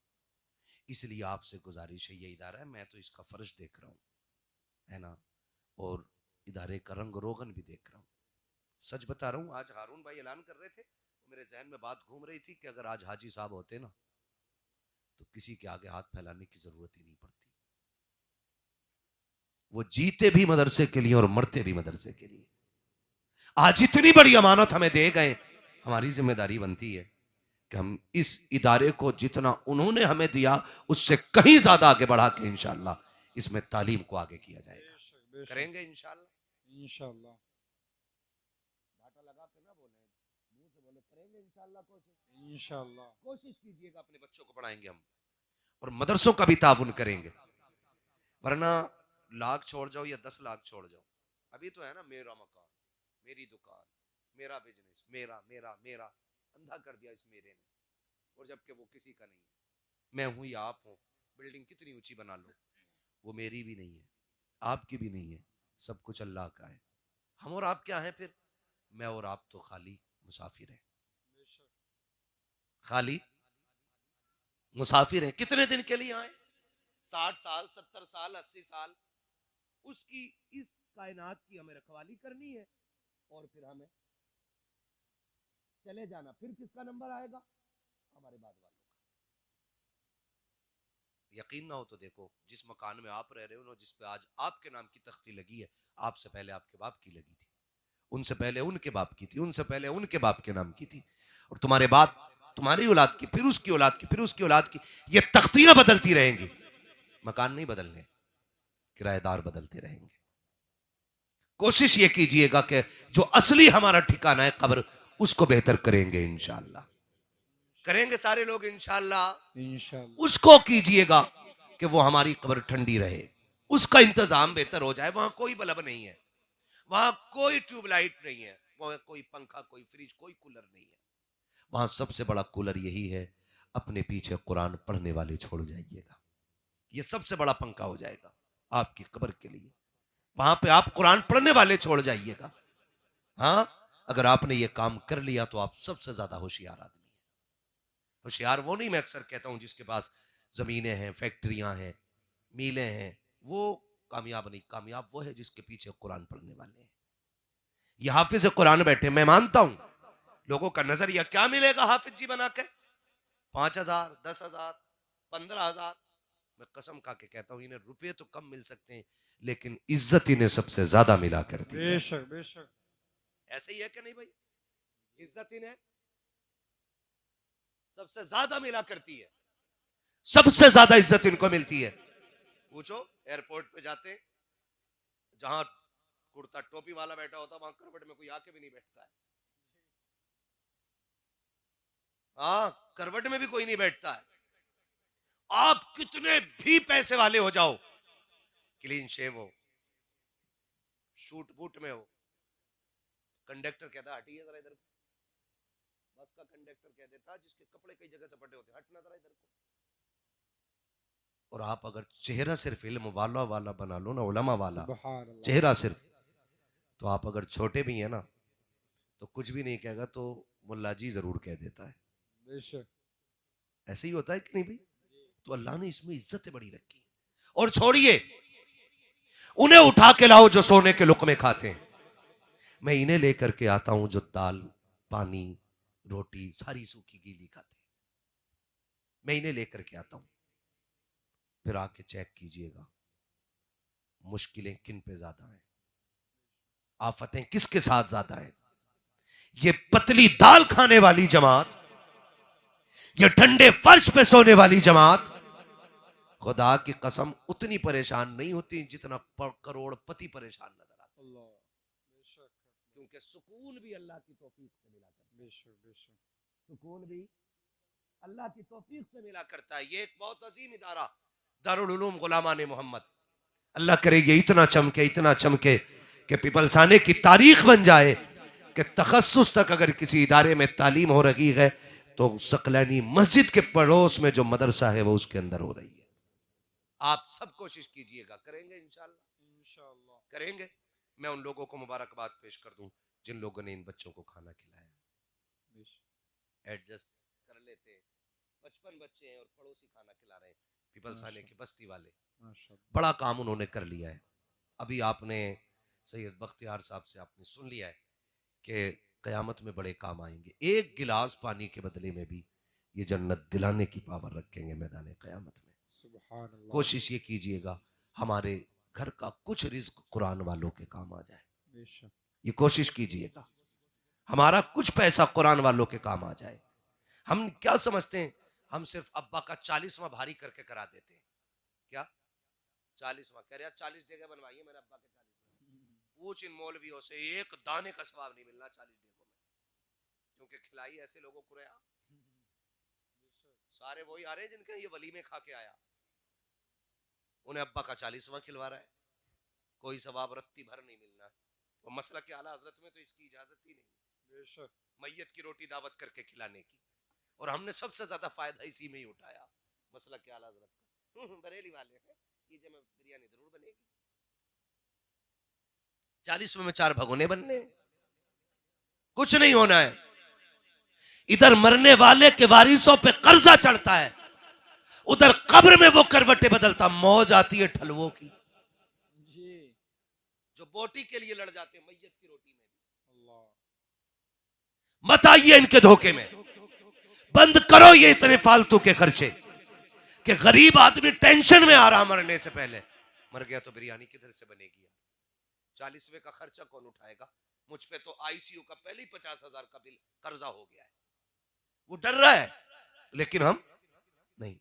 इसलिए आपसे गुजारिश है, ये इदारा है, मैं तो इसका फर्ज देख रहा हूं, है ना, और इदारे का रंग रोगन भी देख रहा हूं। सच बता रहा हूं, आज हारून भाई ऐलान कर रहे थे, मेरे जहन में बात घूम रही थी कि अगर आज हाजी साहब होते ना तो किसी के आगे हाथ फैलाने की जरूरत ही नहीं पड़ती। वो जीते भी मदरसे के लिए और मरते भी मदरसे के लिए। आज इतनी बड़ी अमानत हमें दे गए, हमारी जिम्मेदारी बनती है कि हम इस इदारे को जितना उन्होंने हमें दिया उससे कहीं ज्यादा आगे बढ़ा के इंशाअल्लाह इसमें तालीम को आगे किया जाएगा। करेंगे इंशाअल्लाह। इंशाअल्लाह घाटा लगा कर ना बोले, मुंह से बोले करेंगे इंशाअल्लाह। इंशाअल्लाह कोशिश कीजिएगा, अपने बच्चों को पढ़ाएंगे हम और मदरसों का भी ताउन करेंगे। वरना लाख छोड़ जाओ या 10 लाख छोड़ जाओ, अभी तो है ना मेरा मकान, मेरी दुकान, मेरा बिजनेस, मेरा मेरा मेरा, अंधा कर दिया इस मेरे ने, और जबकि वो किसी का नहीं है। मैं हूं या आप हो, बिल्डिंग कितनी ऊंची बना लो, वो मेरी भी नहीं है, आपकी भी नहीं है, सब कुछ अल्लाह का है। हम और आप क्या है फिर? मैं और आप तो खाली मुसाफिर हैं, खाली मुसाफिर हैं। कितने दिन के लिए आए? 60 साल, 70 साल, 80 साल। उसकी इस कायनात की हमें रखवाली करनी है और फिर हमें चले जाना। फिर किसका नंबर आएगा? हमारे बाद वालों का। यकीन ना हो तो देखो, जिस मकान में आप रह रहे हो ना, जिस पे आज आपके नाम की तख्ती लगी है, आपसे पहले आपके बाप की लगी थी, उनसे पहले उनके बाप की थी, उनसे पहले उनके बाप के नाम की थी, और तुम्हारे बाप तुम्हारी औलाद की, फिर उसकी औलाद की, फिर उसकी औलाद की। ये तख्तियां बदलती रहेंगी, मकान नहीं बदलने, किराएदार बदलते रहेंगे। कोशिश ये कीजिएगा कि जो असली हमारा ठिकाना है कब्र, उसको बेहतर करेंगे इंशाअल्लाह। करेंगे सारे लोग इंशाअल्लाह। इंशाअल्लाह उसको कीजिएगा कि वो हमारी कब्र ठंडी रहे, उसका इंतजाम बेहतर हो जाए। वहां कोई बल्ब नहीं है, वहां कोई ट्यूबलाइट नहीं है, वहां कोई पंखा, कोई फ्रिज, कोई कूलर नहीं है। वहां सबसे बड़ा कूलर यही है, अपने पीछे कुरान पढ़ने वाले छोड़ जाइएगा, ये सबसे बड़ा पंखा हो जाएगा आपकी कब्र के लिए। वहां पे आप कुरान पढ़ने वाले छोड़ जाइएगा। हाँ, अगर आपने ये काम कर लिया तो आप सबसे ज्यादा होशियार आदमी है। होशियार वो नहीं, मैं अक्सर कहता हूं जिसके पास जमीनें हैं, फैक्ट्रियां हैं, मीलें हैं, वो कामयाब नहीं। कामयाब वो है जिसके पीछे कुरान पढ़ने वाले हैं। ये हाफिज कुरान बैठे, मैं मानता हूं लोगों का नजरिया क्या मिलेगा हाफिज जी बना के? 5,000, 10,000, 15,000। मैं कसम खा के कहता हूं इन्हें रुपए तो कम मिल सकते हैं, लेकिन इज्जत इन्हें सबसे ज्यादा मिला करती है। बेशक बेशक। ऐसे ही है कि नहीं भाई? इज्जत इन्हें सबसे ज्यादा मिला करती है, सबसे ज्यादा इज्जत इनको मिलती है। पूछो, एयरपोर्ट पे जाते, जहां कुर्ता टोपी वाला बैठा होता वहां करवट में कोई आके भी नहीं बैठता है। हाँ, करवट में भी कोई नहीं बैठता है। आप कितने भी पैसे वाले हो जाओ, क्लीन शेव हो, शूट बूट में हो, कंडक्टर कहता हटिए जरा इधर को। बस का कंडक्टर कह देता जिसके कपड़े कई जगह से फटे होते, हटना जरा इधर को। और आप अगर चेहरा सिर्फ इल्म वाला वाला बना लो ना, उलमा वाला चेहरा सिर्फ, तो आप अगर छोटे भी हैं ना तो कुछ भी नहीं कहेगा तो मुल्ला जी जरूर कह देता है। बेशक। ऐसे ही होता है कि नहीं भाई? तो अल्लाह ने इसमें इज्जत बड़ी रखी। और छोड़िए, उन्हें उठा के लाओ जो सोने के लुक़मे खाते हैं, मैं इन्हें लेकर के आता हूं जो दाल पानी रोटी सारी सूखी गीली खाते हैं, मैं इन्हें लेकर के आता हूं। फिर आके चेक कीजिएगा मुश्किलें किन पे ज्यादा हैं, आफतें किसके साथ ज्यादा हैं। ये पतली दाल खाने वाली जमात, ये ठंडे फर्श पे सोने वाली जमात, खुदा की कसम उतनी परेशान नहीं होती जितना करोड़पति परेशान नजर आता है। क्योंकि सुकून भी अल्लाह की तौफीक से मिला करता है। सुकून भी अल्लाह की तौफीक से मिला करता है। ये एक बहुत अजीम इदारा दारुल उलूम गुलामान मोहम्मद, अल्लाह करे ये इतना चमके कि पिपलसाने की तारीख बन जाए कि तखस्सुस तक अगर किसी इदारे में तालीम हो रही है तो सकलैनी मस्जिद के पड़ोस में जो मदरसा है वो उसके अंदर हो रही है। आप सब कोशिश कीजिएगा, करेंगे इंशाअल्लाह करेंगे। मैं उन लोगों को मुबारकबाद पेश कर दूं जिन लोगों ने इन बच्चों को खाना खिलाया। एडजस्ट कर लेते, 55 बच्चे हैं और पड़ोसी खाना खिला रहे हैं, पिपलसाने की बस्ती वाले, बड़ा काम उन्होंने कर लिया है। अभी आपने सैयद बख्तियार साहब से आपने सुन लिया है कि क़यामत में बड़े काम आएंगे। एक गिलास पानी के बदले में भी ये जन्नत दिलाने की पावर रखेंगे मैदान क़यामत में। कोशिश ये कीजिएगा हमारे घर का कुछ रिज्क कुरान वालों के काम आ जाए। ये कोशिश कीजिएगा हमारा कुछ पैसा कुरान वालों के काम आ जाए। हम क्या समझते हैं, हम सिर्फ अब्बा का 40वां भारी करके करा देते हैं। क्या 40वां कह रहे 40 जगह बनवाइए मेरे अब्बा के 40। पूछ इन मौलवियों से, एक दाने का सवाब नहीं मिलना 40 जगहों में, क्योंकि खिलाई ऐसे लोगों को रहा। सारे वही आ रहे जिनके ये वली में खा के आया, उन्हें अब्बा का 40वां खिलवा रहा है, कोई सवाब रत्ती भर नहीं मिलना। वो मसला के आला हजरत में तो इसकी इजाजत ही नहीं, मैयत की रोटी दावत करके खिलाने की, और हमने सबसे ज्यादा फायदा इसी में ही उठाया। मसला के आला हजरत का बरेली वाले हैं, कीजिए में बिरयानी जरूर बनेगी, 40वें में 4 भगोने बनने, कुछ नहीं होना है। इधर मरने वाले के वारिसों पे कर्जा चढ़ता है, उधर कब्र में वो करवटें बदलता। मौज आती है ठलवों की, जो बोटी के लिए लड़ जाते हैं, मैयत की रोटी में। मत आइए इनके धोखे में, बंद करो ये इतने फालतू के खर्चे कि गरीब आदमी टेंशन में आ रहा मरने से पहले। मर गया तो बिरयानी किधर से बनेगी? 40वें का खर्चा कौन उठाएगा? मुझ पे तो आईसीयू का पहले ही 50,000 का बिल कर्जा हो गया है। वो डर रहा है, लेकिन हम नहीं।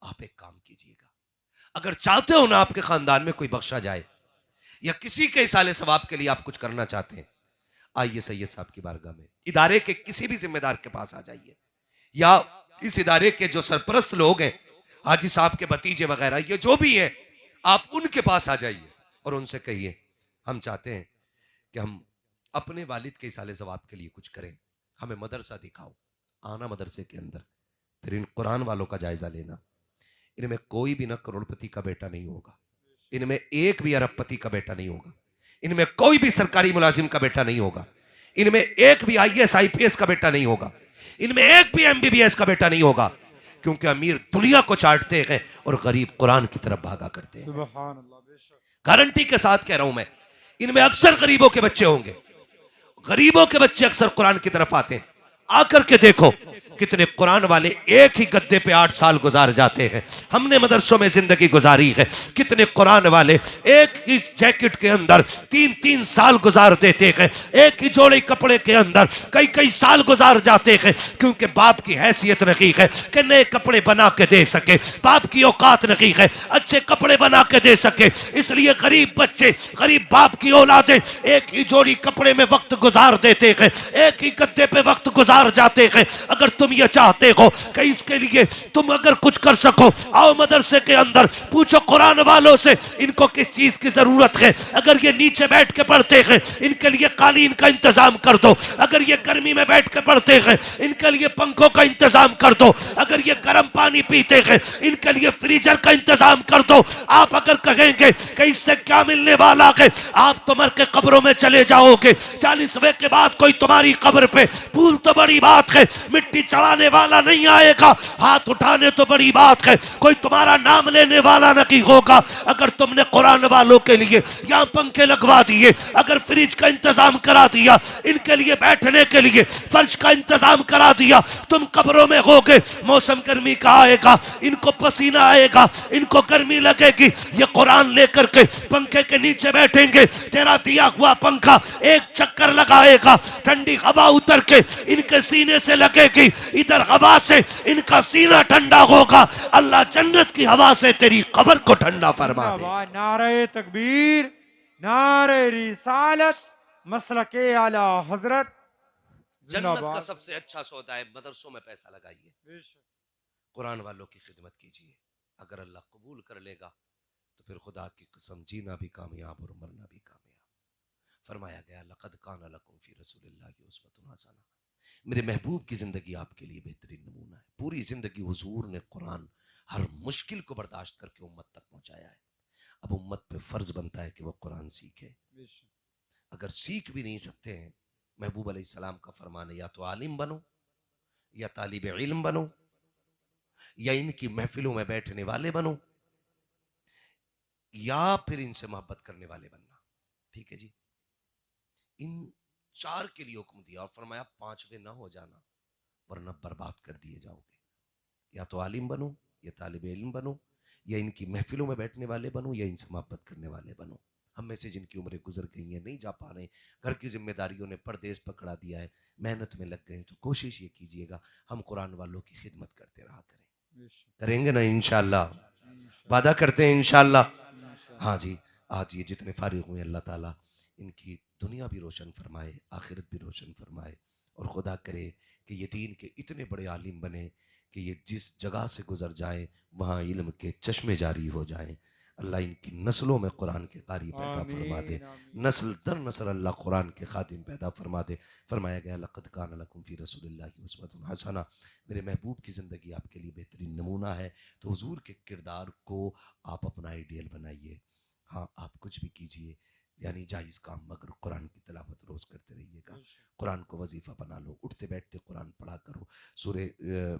आप एक काम कीजिएगा, अगर चाहते हो ना आपके खानदान में कोई बख्शा जाए, या किसी के इसाले सवाब के लिए आप कुछ करना चाहते हैं, आइए सैयद साहब की बारगाह में, इदारे के किसी भी जिम्मेदार के पास आ जाइए, या इस इदारे के जो सरपरस्त लोग हैं, हाजी साहब के भतीजे वगैरह, ये जो भी हैं, आप उनके पास आ जाइए और उनसे कहिए हम चाहते हैं कि हम अपने वालिद के इसाले सवाब के लिए कुछ करें, हमें मदरसा दिखाओ। आना मदरसे के अंदर, फिर इन कुरान वालों का जायजा लेना। इनमें कोई भी ना करोड़पति का बेटा नहीं होगा, इनमें एक भी अरबपति का बेटा नहीं होगा, इनमें कोई भी सरकारी मुलाजिम का बेटा नहीं होगा, इनमें एक भी IAS IPS का बेटा नहीं होगा, इनमें एक भी MBBS का बेटा नहीं होगा, क्योंकि अमीर दुनिया को चाटते हैं और गरीब कुरान की तरफ भागा करते हैं। गारंटी के साथ कह रहा हूं मैं, इनमें अक्सर गरीबों के बच्चे होंगे, गरीबों के बच्चे अक्सर कुरान की तरफ आते हैं। आकर के देखो कितने कुरान वाले एक ही गद्दे पे 8 साल गुजार जाते हैं। हमने मदरसों में जिंदगी गुजारी है। कितने कुरान वाले एक ही जैकेट के अंदर 3-3 साल गुजार देते हैं। एक ही जोड़े कपड़े के अंदर कई कई साल गुजार जाते हैं, क्योंकि बाप की हैसियत नहीं है कि नए कपड़े बना के दे सके, बाप की औकात नहीं है अच्छे कपड़े बना के दे सके। इसलिए गरीब बच्चे, गरीब बाप की औलादें एक ही जोड़ी कपड़े में वक्त गुजार देते हैं, एक ही गद्दे पे वक्त गुजार जाते हैं। अगर तुम ये चाहते हो कि इसके लिए तुम अगर कुछ कर सको, आओ मदरसे के अंदर पूछो कुरान वालों से इनको किस चीज की जरूरत है। अगर ये नीचे बैठ के पढ़ते हैं इनके लिए कालीन का इंतजाम कर दो। अगर ये गर्मी में बैठ के पढ़ते हैं इनके लिए पंखों का इंतजाम कर दो। अगर ये गर्म पानी पीते हैं इनके लिए फ्रीजर का इंतजाम कर दो। आप अगर कहेंगे कि इससे क्या मिलने वाला है, आप तो मर के कब्रों में चले जाओगे। 40वें के बाद कोई तुम्हारी कब्र पे, फूल तो बड़ी बात है, मिट्टी चढ़ाने वाला नहीं आएगा, हाथ उठाने तो बड़ी बात है, कोई तुम्हारा नाम लेने वाला नहीं होगा। अगर तुमने कुरान वालों के लिए यहाँ पंखे लगवा दिए, अगर फ्रिज का इंतजाम करा दिया, इनके लिए बैठने के लिए फर्श का इंतजाम करा दिया, तुम कब्रों में होगे। मौसम गर्मी का आएगा, इनको पसीना आएगा, इनको गर्मी लगेगी, ये कुरान लेकर के पंखे के नीचे बैठेंगे। तेरा दिया हुआ पंखा एक चक्कर लगाएगा, ठंडी हवा उतर के इनके सीने से लगेगी, इधर हवा से इनका सीना ठंडा होगा। अल्लाह जन्नत की हवा से तेरी कब्र को ठंडा फरमा दे। नारे तकबीर, नारे रिसालत, मसलके आला हजरत। जन्नत का सबसे अच्छा सौदा है मदरसों में पैसा लगाइए, कुरान वालों की खिदमत कीजिए। अगर अल्लाह कबूल कर लेगा तो फिर खुदा की कसम जीना भी कामयाब और मरना भी कामयाब। फरमाया गया लक़द काना लकुम फ़ी रसूलिल्लाहि उस्वतुन हसना, मेरे महबूब की जिंदगी आपके लिए बेहतरीन नमूना है। पूरी जिंदगी हुजूर ने कुरान हर मुश्किल को बर्दाश्त करके उम्मत तक पहुंचाया है। अब उम्मत पे फर्ज बनता है कि वो कुरान सीखे। अगर सीख भी नहीं सकते हैं, महबूब अलैहिस्सलाम का फरमान है या तो आलिम बनो, या तालिब इल्म बनो, या इनकी महफिलों में बैठने वाले बनो, या फिर इनसे मोहब्बत करने वाले बनना। ठीक है जी, इन 4 के लिए हुक्म दिया और फरमाया 5वें ना हो जाना वरना बर्बाद कर दिए जाओगे। या तो आलिम बनो, या तालिब इल्म बनो, या इनकी महफिलों में बैठने वाले बनो, या इनसे मोहब्बत करने वाले बनो। हम में से जिनकी उम्रें गुजर गई हैं, नहीं जा पा रहे, घर की जिम्मेदारियों ने परदेश पकड़ा दिया है, मेहनत में लग गए, तो कोशिश ये कीजिएगा हम कुरान वालों की खिदमत करते रहा करें। करेंगे ना इंशाअल्लाह, वादा करते हैं इंशाअल्लाह। हाँ जी, आज ये जितने फारिग हुए अल्लाह ताला इनकी दुनिया भी रोशन फरमाए, आखिरत भी रोशन फरमाए, और खुदा करे कि ये दीन के इतने बड़े आलिम बने कि ये जिस जगह से गुजर जाए वहाँ इल्म के चश्मे जारी हो जाएं। अल्लाह इनकी नस्लों में कुरान के कारी पैदा फरमा दे, नस्ल दर नस्ल अल्लाह कुरान के खातिम पैदा फरमा दे। फरमाया गया लक़द काना लकुम फ़ी रसूलिल्लाहि उस्वतुन हसना, मेरे महबूब की ज़िंदगी आपके लिए बेहतरीन नमूना है। तो हुजूर के किरदार को आप अपना आइडियल बनाइए। हाँ, आप कुछ भी कीजिए, यानी जायज़ काम, मगर कुरान की तिलावत रोज़ करते रहिएगा। कुरान को वजीफ़ा बना लो, उठते बैठते कुरान पढ़ा करो, सूरे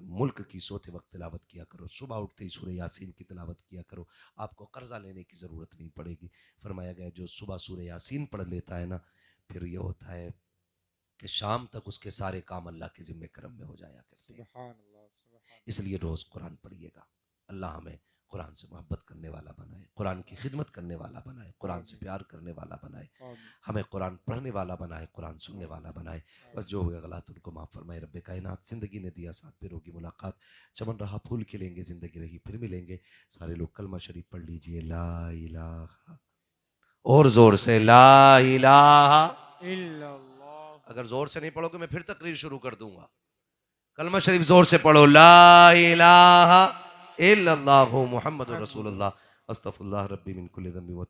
मुल्क की सोते वक्त तिलावत किया करो, सुबह उठते ही सूरे यासीन की तिलावत किया करो, आपको कर्जा लेने की ज़रूरत नहीं पड़ेगी। फरमाया गया जो सुबह सूरे यासीन पढ़ लेता है ना, फिर ये होता है कि शाम तक उसके सारे काम अल्लाह के ज़िम्मे करम में हो जाया करते हैं। इसलिए रोज़ कुरान पढ़िएगा। अल्लाह हमें कुरान से मोहब्बत करने वाला बनाए, कुरान की खिदमत करने वाला बनाए, कुरान से प्यार करने वाला बनाए, हमें कुरान पढ़ने वाला बनाए, कुरान सुनने वाला बनाए। बस जो हुए गलत उनको माफ़ फरमाए रब्बे कायनात। ज़िंदगी ने दिया साथ, फिर होगी मुलाकात, चमन रहा फूल खिलेंगे, ज़िंदगी रही फिर मिलेंगे। सारे लोग कलमा शरीफ पढ़ लीजिए, ला इलाहा, और ज़ोर से ला इलाहा इल्लल्लाह। अगर ज़ोर से नहीं पढ़ोगे मैं फिर तकरीर शुरू कर दूंगा। कलमा शरीफ ज़ोर से पढ़ो, ला इलाहा इल्लल्लाहु मुहम्मदुर रसूलुल्लाह, अस्तगफिरुल्लाह रब्बी मिन कुल्ली ज़ंबि।